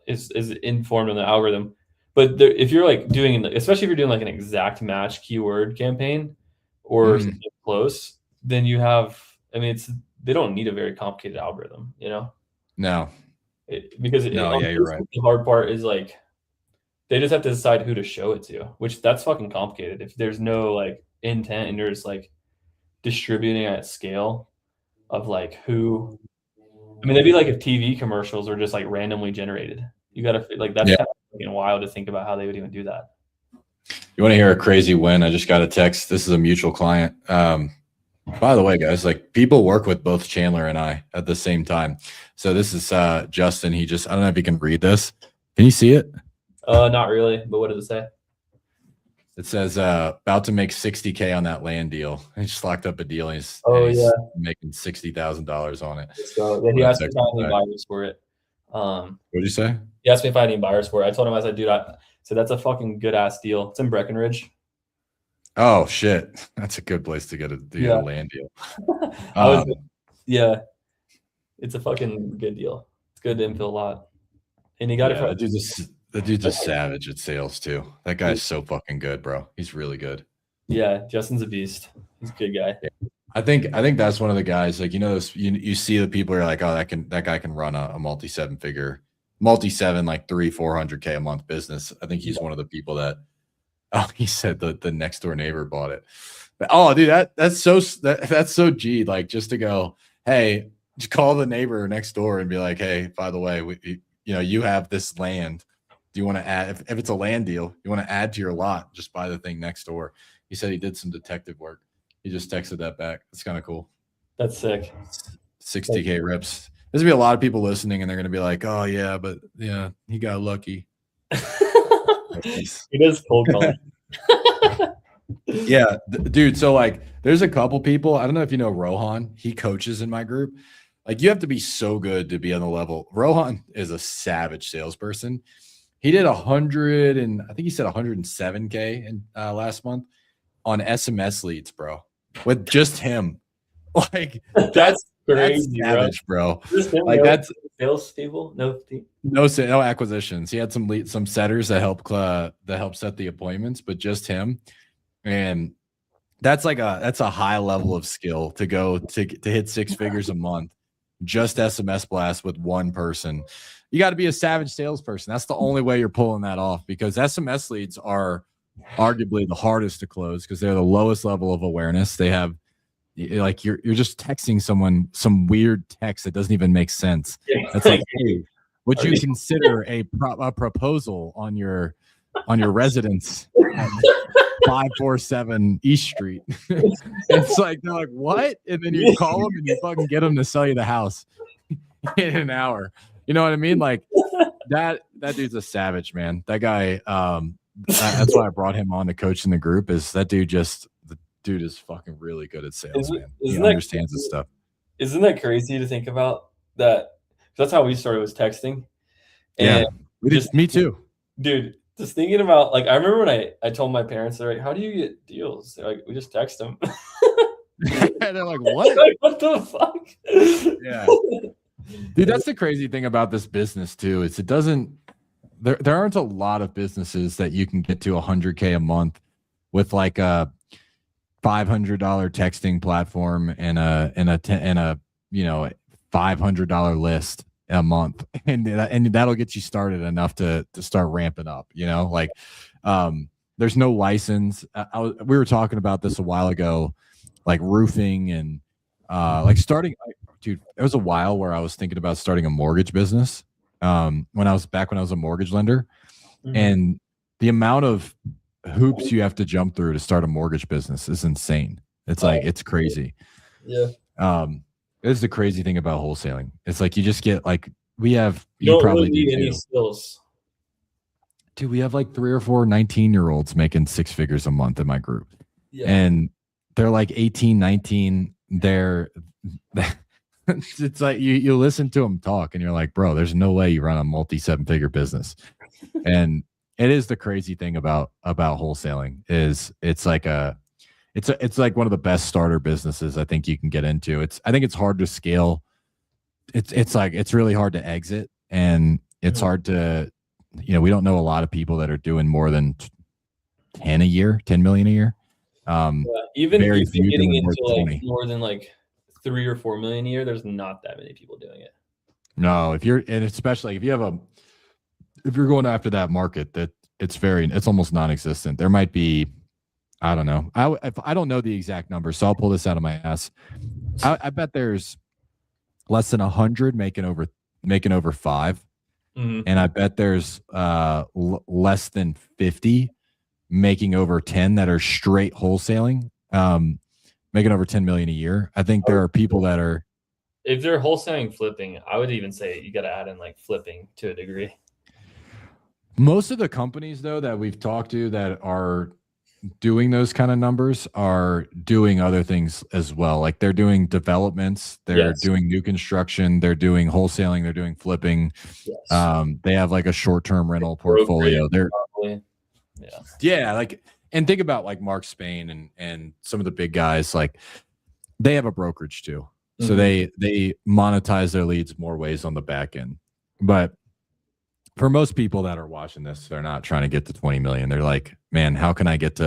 is informed on the algorithm. But if you're like doing, especially if you're doing like an exact match keyword campaign or something close, then you have. I mean, they don't need a very complicated algorithm, you know. No. You're right. The hard part is like they just have to decide who to show it to, which that's fucking complicated. If there's no like intent and you're just like distributing at scale of like who, I mean, they'd be like if TV commercials are just like randomly generated. You gotta like that's kind of fucking wild to think about how they would even do that. You want to hear a crazy win? I just got a text. This is a mutual client. By the way, guys, like people work with both Chandler and I at the same time. So this is Justin. I don't know if you can read this. Can you see it? Not really, but what does it say? It says about to make $60K on that land deal. He just locked up a deal. He's making $60,000 on it. So he asked me if I had any buyers for it. What did you say? He asked me if I had any buyers for it. I told him, I said, dude, so that's a fucking good ass deal. It's in Breckenridge. Oh shit, that's a good place to get a land deal. It's a fucking good deal. It's good infill lot, and he got it from. The dude's a savage at sales too. That guy's so fucking good, bro. He's really good. Yeah, Justin's a beast. He's a good guy. Yeah. I think that's one of the guys. Like you see the people who are like, oh, that guy can run a multi seven like 300-400K a month business. I think he's one of the people that. Oh, he said the next door neighbor bought it. But, oh, dude, that's so G. Like just to go, hey, just call the neighbor next door and be like, hey, by the way, you have this land. Do you want to add? If it's a land deal, you want to add to your lot, just buy the thing next door. He said he did some detective work. He just texted that back. That's kind of cool. That's sick. 60K rips. There's gonna be a lot of people listening, and they're gonna be like, oh yeah, but yeah, he got lucky. He does cold calling. Yeah, dude. So like, there's a couple people. I don't know if you know Rohan. He coaches in my group. Like, you have to be so good to be on the level. Rohan is a savage salesperson. He did 100 and I think he said 107K in last month on SMS leads, bro. With just him. Like that's crazy, that's savage, bro. Like that's sales people, no acquisitions. He had some setters that help set the appointments, but just him. And that's a high level of skill to go to hit 6 figures a month just SMS blast with one person. You got to be a savage salesperson. That's the only way you're pulling that off, because SMS leads are arguably the hardest to close because they're the lowest level of awareness. They have like you're just texting someone some weird text that doesn't even make sense. That's like, hey, would you consider a proposal on your residence at 547 East Street? It's like, they're like, what? And then you call them and you fucking get them to sell you the house in an hour. You know what I mean? Like that dude's a savage, man. That guy, that's why I brought him on to coach in the group. Is that dude the dude is fucking really good at sales, man. He understands his stuff. Isn't that crazy to think about that? That's how we started, was texting. And yeah, me too. Dude, just thinking about, like, I remember when I told my parents, they're like, how do you get deals? They're like, we just text them. They're like, what? Like, what the fuck? Yeah. Dude, that's the crazy thing about this business too. Is it doesn't there aren't a lot of businesses that you can get to $100K a month with like a $500 texting platform and a $500 list a month, and that'll get you started enough to start ramping up. Like there's no license. We were talking about this a while ago, like roofing and like starting. Dude, there was a while where I was thinking about starting a mortgage business when I was a mortgage lender. Mm-hmm. And the amount of hoops you have to jump through to start a mortgage business is insane. It's like, it's crazy. Yeah. This is the crazy thing about wholesaling. It's like you just get like, you don't probably really need any skills. Dude, we have like 3 or 4 19-year-olds making 6 figures a month in my group. Yeah. And they're like 18, 19. It's like you listen to them talk and you're like, bro, there's no way you run a multi 7-figure business. And it is the crazy thing about wholesaling is it's like one of the best starter businesses I think you can get into. I think it's hard to scale. It's really hard to exit, and it's hard to, we don't know a lot of people that are doing more than 10 million a year. Even getting into like more than like 3 or 4 million a year, there's not that many people doing it. No, especially if you're going after that market, that it's almost non-existent. There might be, I don't know. I don't know the exact number, so I'll pull this out of my ass. I bet there's less than 100 making over 5, and I bet there's less than 50 making over 10 that are straight wholesaling. Making over 10 million a year. I think there are people that are. If they're wholesaling flipping, I would even say you got to add in like flipping to a degree. Most of the companies though that we've talked to that are doing those kind of numbers are doing other things as well. Like they're doing developments, they're doing new construction, they're doing wholesaling, they're doing flipping. Yes. They have like a short-term rental portfolio. Like. And think about like Mark Spain and some of the big guys, like they have a brokerage too. Mm-hmm. So they monetize their leads more ways on the back end. But for most people that are watching this, they're not trying to get to 20 million. They're like, man, how can I take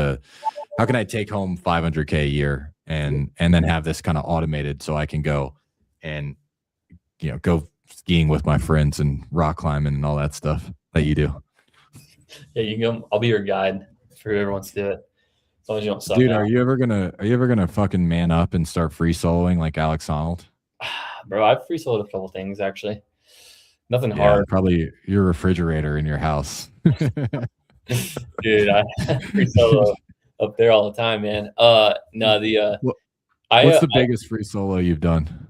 home 500K a year and then have this kind of automated so I can go and, go skiing with my friends and rock climbing and all that stuff that you do. Yeah, you can go. I'll be your guide. For whoever wants to do it, as long as you don't suck. Dude, are you ever gonna fucking man up and start free soloing like Alex Honnold? Bro, I've free soloed a couple things actually. Nothing hard. Probably your refrigerator in your house. Dude, I free solo up there all the time, man. What's the biggest free solo you've done?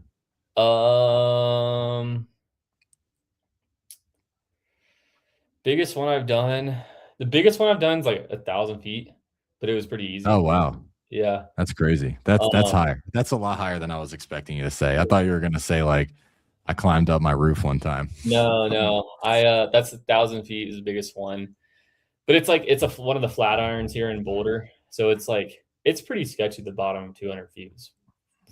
Biggest one I've done. The biggest one I've done is like 1,000 feet, but it was pretty easy. Oh, wow. Yeah. That's crazy. That's higher. That's a lot higher than I was expecting you to say. I thought you were going to say like, I climbed up my roof one time. No. That's 1,000 feet is the biggest one, but it's like, it's one of the flat irons here in Boulder. So it's like, it's pretty sketchy. The bottom 200 feet was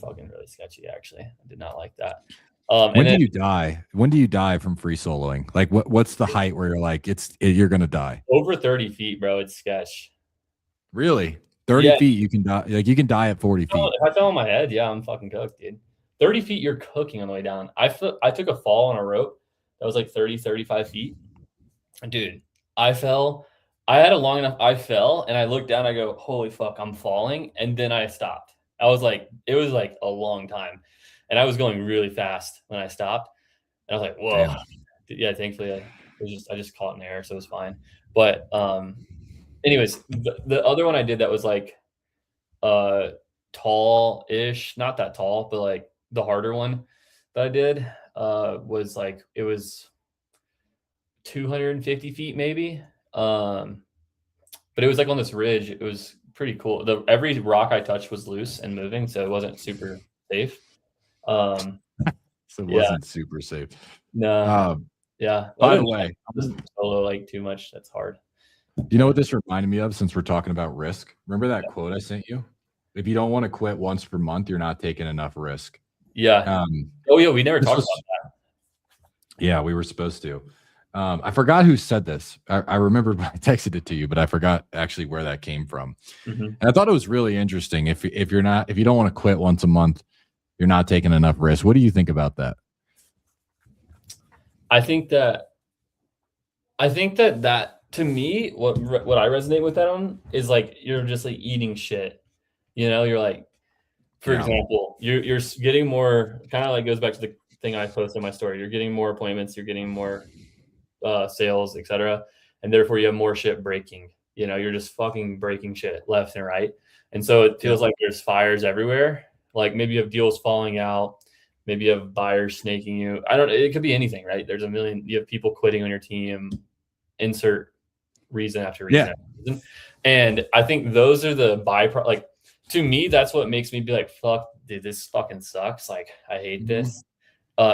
fucking really sketchy. Actually, I did not like that. When do you die? When do you die from free soloing? Like what's the height where you're like, you're going to die? Over 30 feet, bro. It's sketch. Really? 30 feet, you can die. Like you can die at 40 feet. If I fell on my head, yeah, I'm fucking cooked, dude. 30 feet, you're cooking on the way down. I took a fall on a rope that was like 30, 35 feet. And dude, I fell. I had it long enough. I fell and I looked down. I go, holy fuck, I'm falling. And then I stopped. I was like, it was like a long time. And I was going really fast when I stopped. And I was like, whoa. Damn. Yeah, thankfully I just caught in air, so it was fine. But anyways, the other one I did that was like tall-ish, not that tall, but like the harder one that I did was like it was 250 feet maybe. But it was like on this ridge. It was pretty cool. Every rock I touched was loose and moving, so it wasn't super safe. So it Yeah. wasn't super safe. No. Yeah. By the way, solo like too much. That's hard. You know what this reminded me of since we're talking about risk? Remember that quote I sent you? If you don't want to quit once per month, you're not taking enough risk. Yeah. Oh yeah, we never talked about that. Yeah, we were supposed to. I forgot who said this. I remember I texted it to you, but I forgot actually where that came from. Mm-hmm. And I thought it was really interesting. If you don't want to quit once a month, you're not taking enough risk. What do you think about that? I think that to me, what I resonate with that on is like you're just like eating shit. You know, you're like, for example, you're getting more, kind of like goes back to the thing I posted in my story. You're getting more appointments, you're getting more sales, etc. And therefore you have more shit breaking. You know, you're just fucking breaking shit left and right. And so it feels like there's fires everywhere. Like maybe you have deals falling out. Maybe you have buyers snaking you. It could be anything, right? There's a million, you have people quitting on your team, insert reason after reason after reason. And I think those are the byproduct. Like to me, that's what makes me be like, fuck, dude, this fucking sucks. Like I hate this,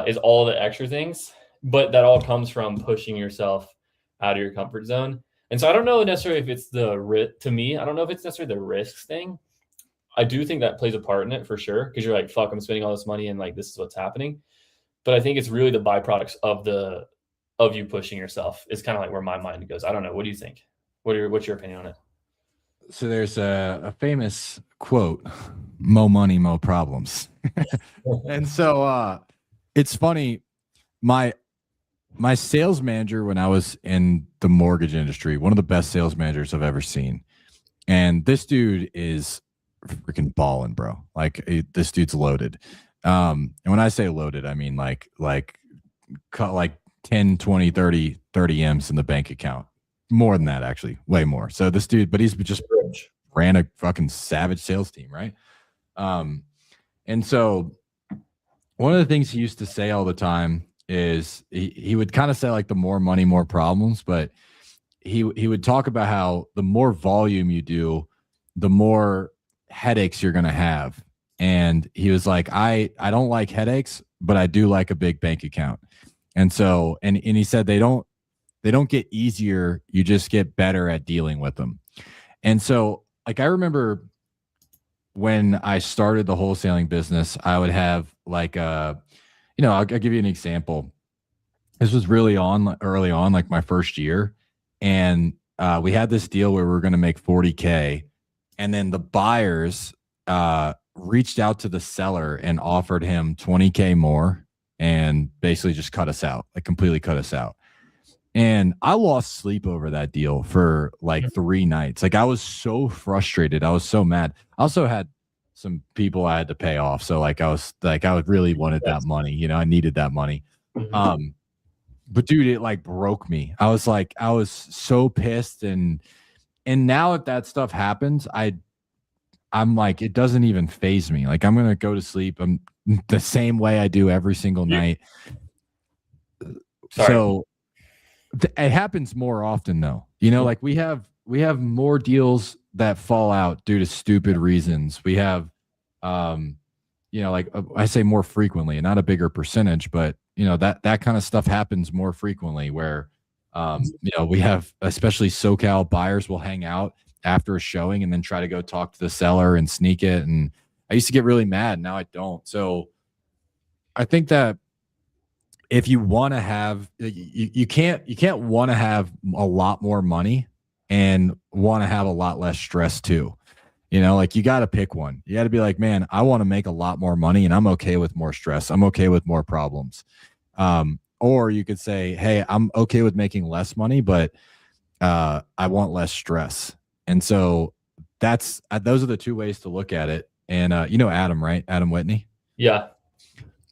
is all the extra things, but that all comes from pushing yourself out of your comfort zone. And so I don't know necessarily if it's to me, I don't know if it's necessarily the risks thing. I do think that plays a part in it for sure. Cause you're like, fuck, I'm spending all this money and like, this is what's happening. But I think it's really the byproducts of you pushing yourself is kind of like where my mind goes. I don't know. What do you think? What's your opinion on it? So there's a famous quote, "Mo money, mo problems." And so it's funny. My sales manager when I was in the mortgage industry, one of the best sales managers I've ever seen. And this dude is freaking balling, bro. Like this dude's loaded. And when I say loaded, I mean like cut like 10, 20, 30 M's in the bank account. More than that, actually, way more. So this dude, but he's just ran a fucking savage sales team, right? And so one of the things he used to say all the time is he would kind of say like the more money, more problems, but he would talk about how the more volume you do, the more headaches you're going to have. And he was like, I don't like headaches, but I do like a big bank account. And so, and he said, they don't get easier. You just get better at dealing with them. And so like, I remember when I started the wholesaling business, I would have like, I'll give you an example. This was really early on, like my first year. And we had this deal where we were going to make $40K. And then the buyers reached out to the seller and offered him $20K more and basically just cut us out, like completely cut us out. And I lost sleep over that deal for like 3 nights. Like I was so frustrated. I was so mad. I also had some people I had to pay off. So like I really wanted that money. I needed that money. But dude, it like broke me. I was so pissed. And now if that stuff happens, I'm like, it doesn't even faze me. Like I'm going to go to sleep. I'm the same way I do every single night. Sorry. So it happens more often though. Like we have more deals that fall out due to stupid reasons. We have, like I say more frequently and not a bigger percentage, but that kind of stuff happens more frequently where, we have, especially SoCal buyers will hang out after a showing and then try to go talk to the seller and sneak it. And I used to get really mad. Now I don't. So I think that if you want to have, you can't want to have a lot more money and want to have a lot less stress too. You know, like you got to pick one. You got to be like, man, I want to make a lot more money and I'm okay with more stress. I'm okay with more problems. Or you could say, hey, I'm okay with making less money, but I want less stress. And so that's those are the two ways to look at it. And you know Adam, right? Adam Whitney. Yeah.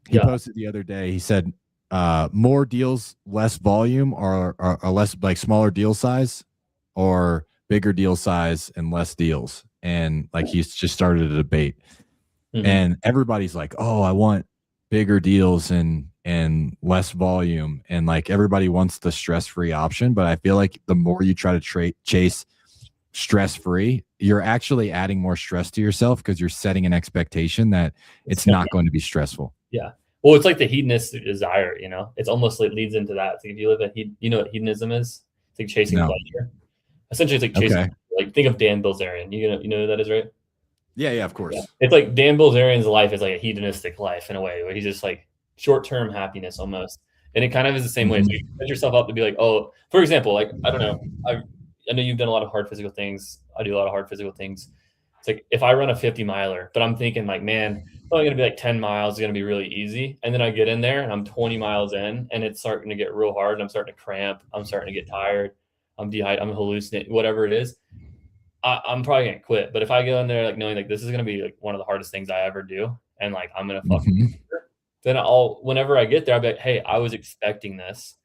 He posted the other day. He said, more deals, less volume, or less like smaller deal size, or bigger deal size and less deals. And like he's just started a debate, and everybody's like, "Oh, I want bigger deals and less volume," and like everybody wants the stress-free option. But I feel like the more you try to chase stress-free, you're actually adding more stress to yourself because you're setting an expectation that it's not going to be stressful. Yeah. Well, it's like the hedonistic desire, you know. It's almost like leads into that. It's like if you live at you know what hedonism is? It's like chasing pleasure. Essentially, it's like chasing. Like think of Dan Bilzerian. You know who that is, right? Yeah, of course. Yeah. It's like Dan Bilzerian's life is like a hedonistic life in a way, where he's just like short-term happiness almost. And it kind of is the same way. So you set yourself up to be like, oh, for example, like I don't know, I know you've done a lot of hard physical things. I do a lot of hard physical things. It's like if I run a 50 miler, but I'm thinking like, man, it's only going to be like 10 miles is going to be really easy. And then I get in there and I'm 20 miles in and it's starting to get real hard and I'm starting to cramp. I'm starting to get tired. I'm dehydrated. I'm hallucinating, whatever it is. I'm probably going to quit. But if I go in there like knowing like this is going to be like one of the hardest things I ever do and like I'm going to fucking then whenever I get there, I'll be like, hey, I was expecting this.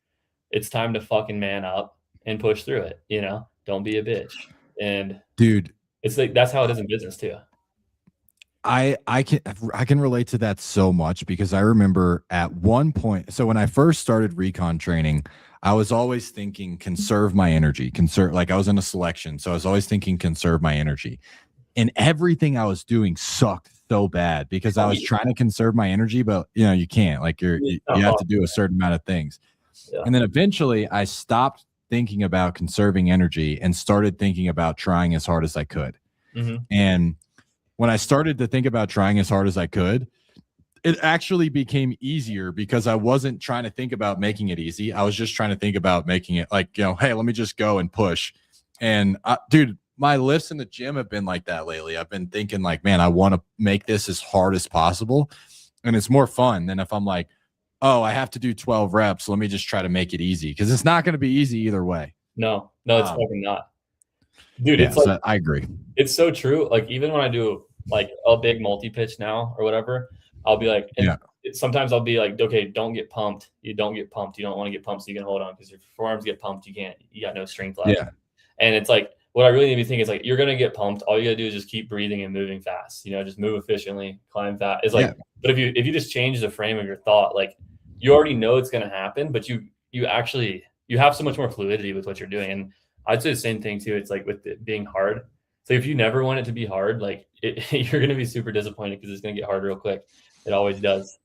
It's time to fucking man up and push through it. You know, don't be a bitch. And dude, it's like that's how it is in business too. I can relate to that so much because I remember at one point, so when I first started recon training, I was always thinking conserve my energy, like I was in a selection. So I was always thinking conserve my energy. And everything I was doing sucked so bad because I was trying to conserve my energy, but you know, you can't, like you have to do a certain amount of things. Yeah. And then eventually I stopped thinking about conserving energy and started thinking about trying as hard as I could. And when I started to think about trying as hard as I could, it actually became easier because I wasn't trying to think about making it easy. I was just trying to think about making it like, you know, hey, let me just go and push. And dude, my lifts in the gym have been like that lately. I've been thinking like, man, I want to make this as hard as possible. And it's more fun than if I'm like, oh, I have to do 12 reps. Let me just try to make it easy. Cause it's not going to be easy either way. No, it's fucking not. Dude, yeah, it's like, I agree. It's so true. Like even when I do like a big multi-pitch now or whatever, I'll be like, sometimes I'll be like, okay, don't get pumped. You don't get pumped. You don't want to get pumped so you can hold on because if your forearms get pumped, you got no strength left. Yeah. And it's like, what I really need to think is like, you're going to get pumped. All you got to do is just keep breathing and moving fast, you know, just move efficiently, climb fast. It's like, but if you just change the frame of your thought, like you already know it's going to happen, but you have so much more fluidity with what you're doing. And I'd say the same thing too. It's like with it being hard. So if you never want it to be hard, like you're going to be super disappointed because it's going to get hard real quick. It always does.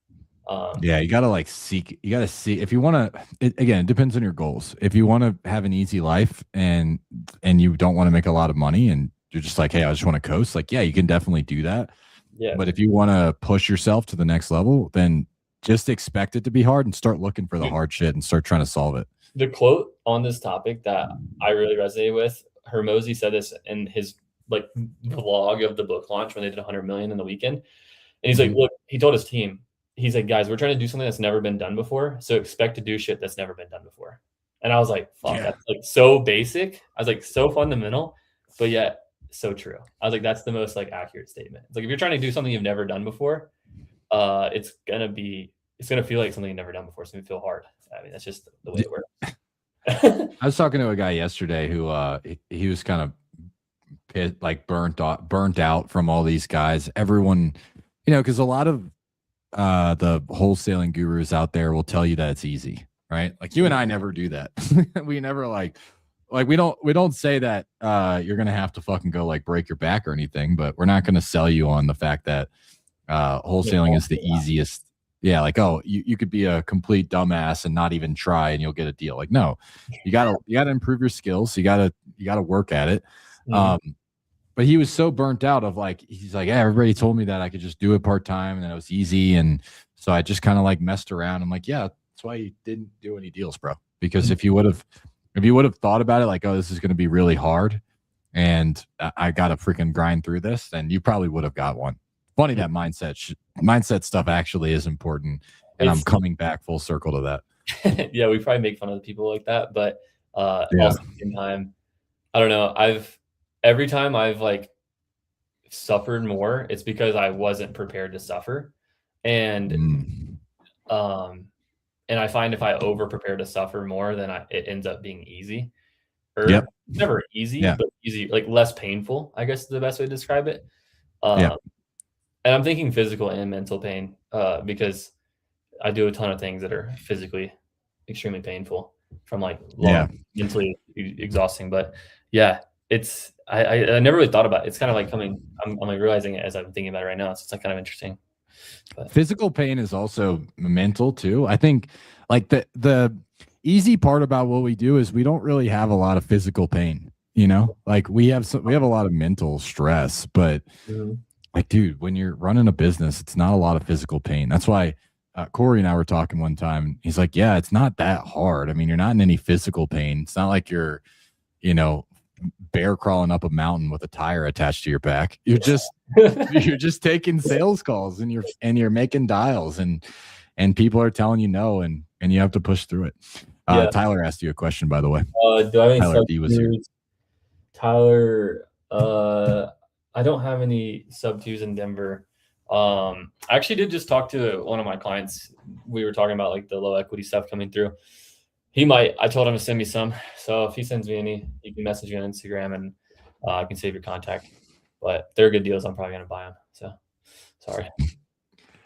Yeah, you got to see if you want to, again, it depends on your goals. If you want to have an easy life and you don't want to make a lot of money and you're just like, hey, I just want to coast. Like, yeah, you can definitely do that. Yeah. But if you want to push yourself to the next level, then just expect it to be hard and start looking for the hard shit and start trying to solve it. The quote on this topic that I really resonate with, Hermosi said this in his like vlog of the book launch when they did 100 million in the weekend. And he's like, look, he told his team, he's like, guys, we're trying to do something that's never been done before. So expect to do shit that's never been done before. And I was like, fuck, that's like so basic. I was like, so fundamental, but yet so true. I was like, that's the most like accurate statement. It's like, if you're trying to do something you've never done before, it's going to feel like something you've never done before. It's going to feel hard. I mean, that's just the way it works. I was talking to a guy yesterday who he was kind of burnt out from all these guys. Everyone, you know, because a lot of the wholesaling gurus out there will tell you that it's easy, right? Like you and I never do that. We never like we don't say that you're gonna have to fucking go like break your back or anything, but we're not gonna sell you on the fact that wholesaling is the easiest. Yeah, like, oh, you could be a complete dumbass and not even try and you'll get a deal. Like, no, you gotta improve your skills. You gotta work at it. But he was so burnt out of like, he's like, yeah, everybody told me that I could just do it part-time and that it was easy. And so I just kind of like messed around. I'm like, yeah, that's why you didn't do any deals, bro. Because if you would have thought about it, like, oh, this is going to be really hard, and I got to freaking grind through this, then you probably would have got one. Funny that mindset stuff actually is important, and I'm coming back full circle to that. Yeah, we probably make fun of the people like that, but Yeah. also at the same time, I don't know. Every time I've like suffered more, it's because I wasn't prepared to suffer, and I find if I over prepare to suffer more, then it ends up being easy. Yep. Never easy, Yeah. but easy, like less painful, I guess is the best way to describe it. Yeah. And I'm thinking physical and mental pain, because I do a ton of things that are physically extremely painful from like long, mentally exhausting. But yeah, it's I never really thought about it. It's kind of like I'm like realizing it as I'm thinking about it right now. So it's like kind of interesting. But physical pain is also mental too. I think like the easy part about what we do is we don't really have a lot of physical pain. You know, like we have a lot of mental stress, but like, dude, when you're running a business, it's not a lot of physical pain. That's why Corey and I were talking one time. He's like, yeah, it's not that hard. I mean, you're not in any physical pain. It's not like you're, you know, bear crawling up a mountain with a tire attached to your back. You're just taking sales calls and you're making dials and people are telling you no and you have to push through it. Tyler asked you a question, by the way. Do I have any Tyler D was here. Tyler, I don't have any sub twos in Denver. I actually did just talk to one of my clients. We were talking about like the low equity stuff coming through. I told him to send me some. So if he sends me any, you can message me on Instagram and I can save your contact. But they're good deals. I'm probably going to buy them. So sorry.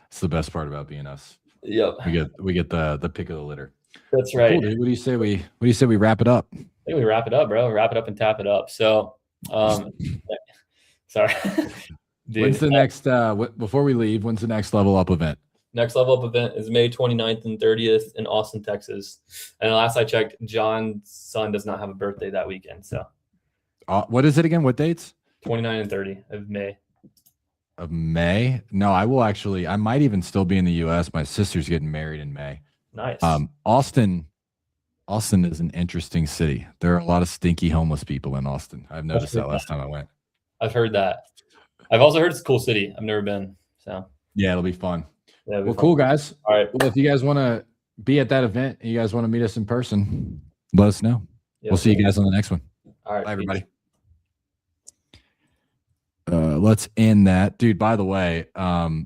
It's the best part about being us. Yep. We get the pick of the litter. That's right. Cool, dude. What do you say we wrap it up? I think we wrap it up, bro. Wrap it up and tap it up. So, sorry. Dude, when's the next, before we leave, when's the next Level Up event? Next Level Up event is May 29th and 30th in Austin, Texas. And last I checked, Jon's son does not have a birthday that weekend. So, what is it again? What dates? 29 and 30 of May. Of May? No, I might even still be in the US. My sister's getting married in May. Nice. Austin is an interesting city. There are a lot of stinky homeless people in Austin. I've noticed that last time I went. I've heard that. I've also heard it's a cool city. I've never been. So yeah, it'll be fun. Yeah, well, cool, guys. All right. Well, if you guys want to be at that event, you guys want to meet us in person, let us know. Yep. We'll see you guys on the next one. All right. Bye, everybody. Let's end that. Dude, by the way,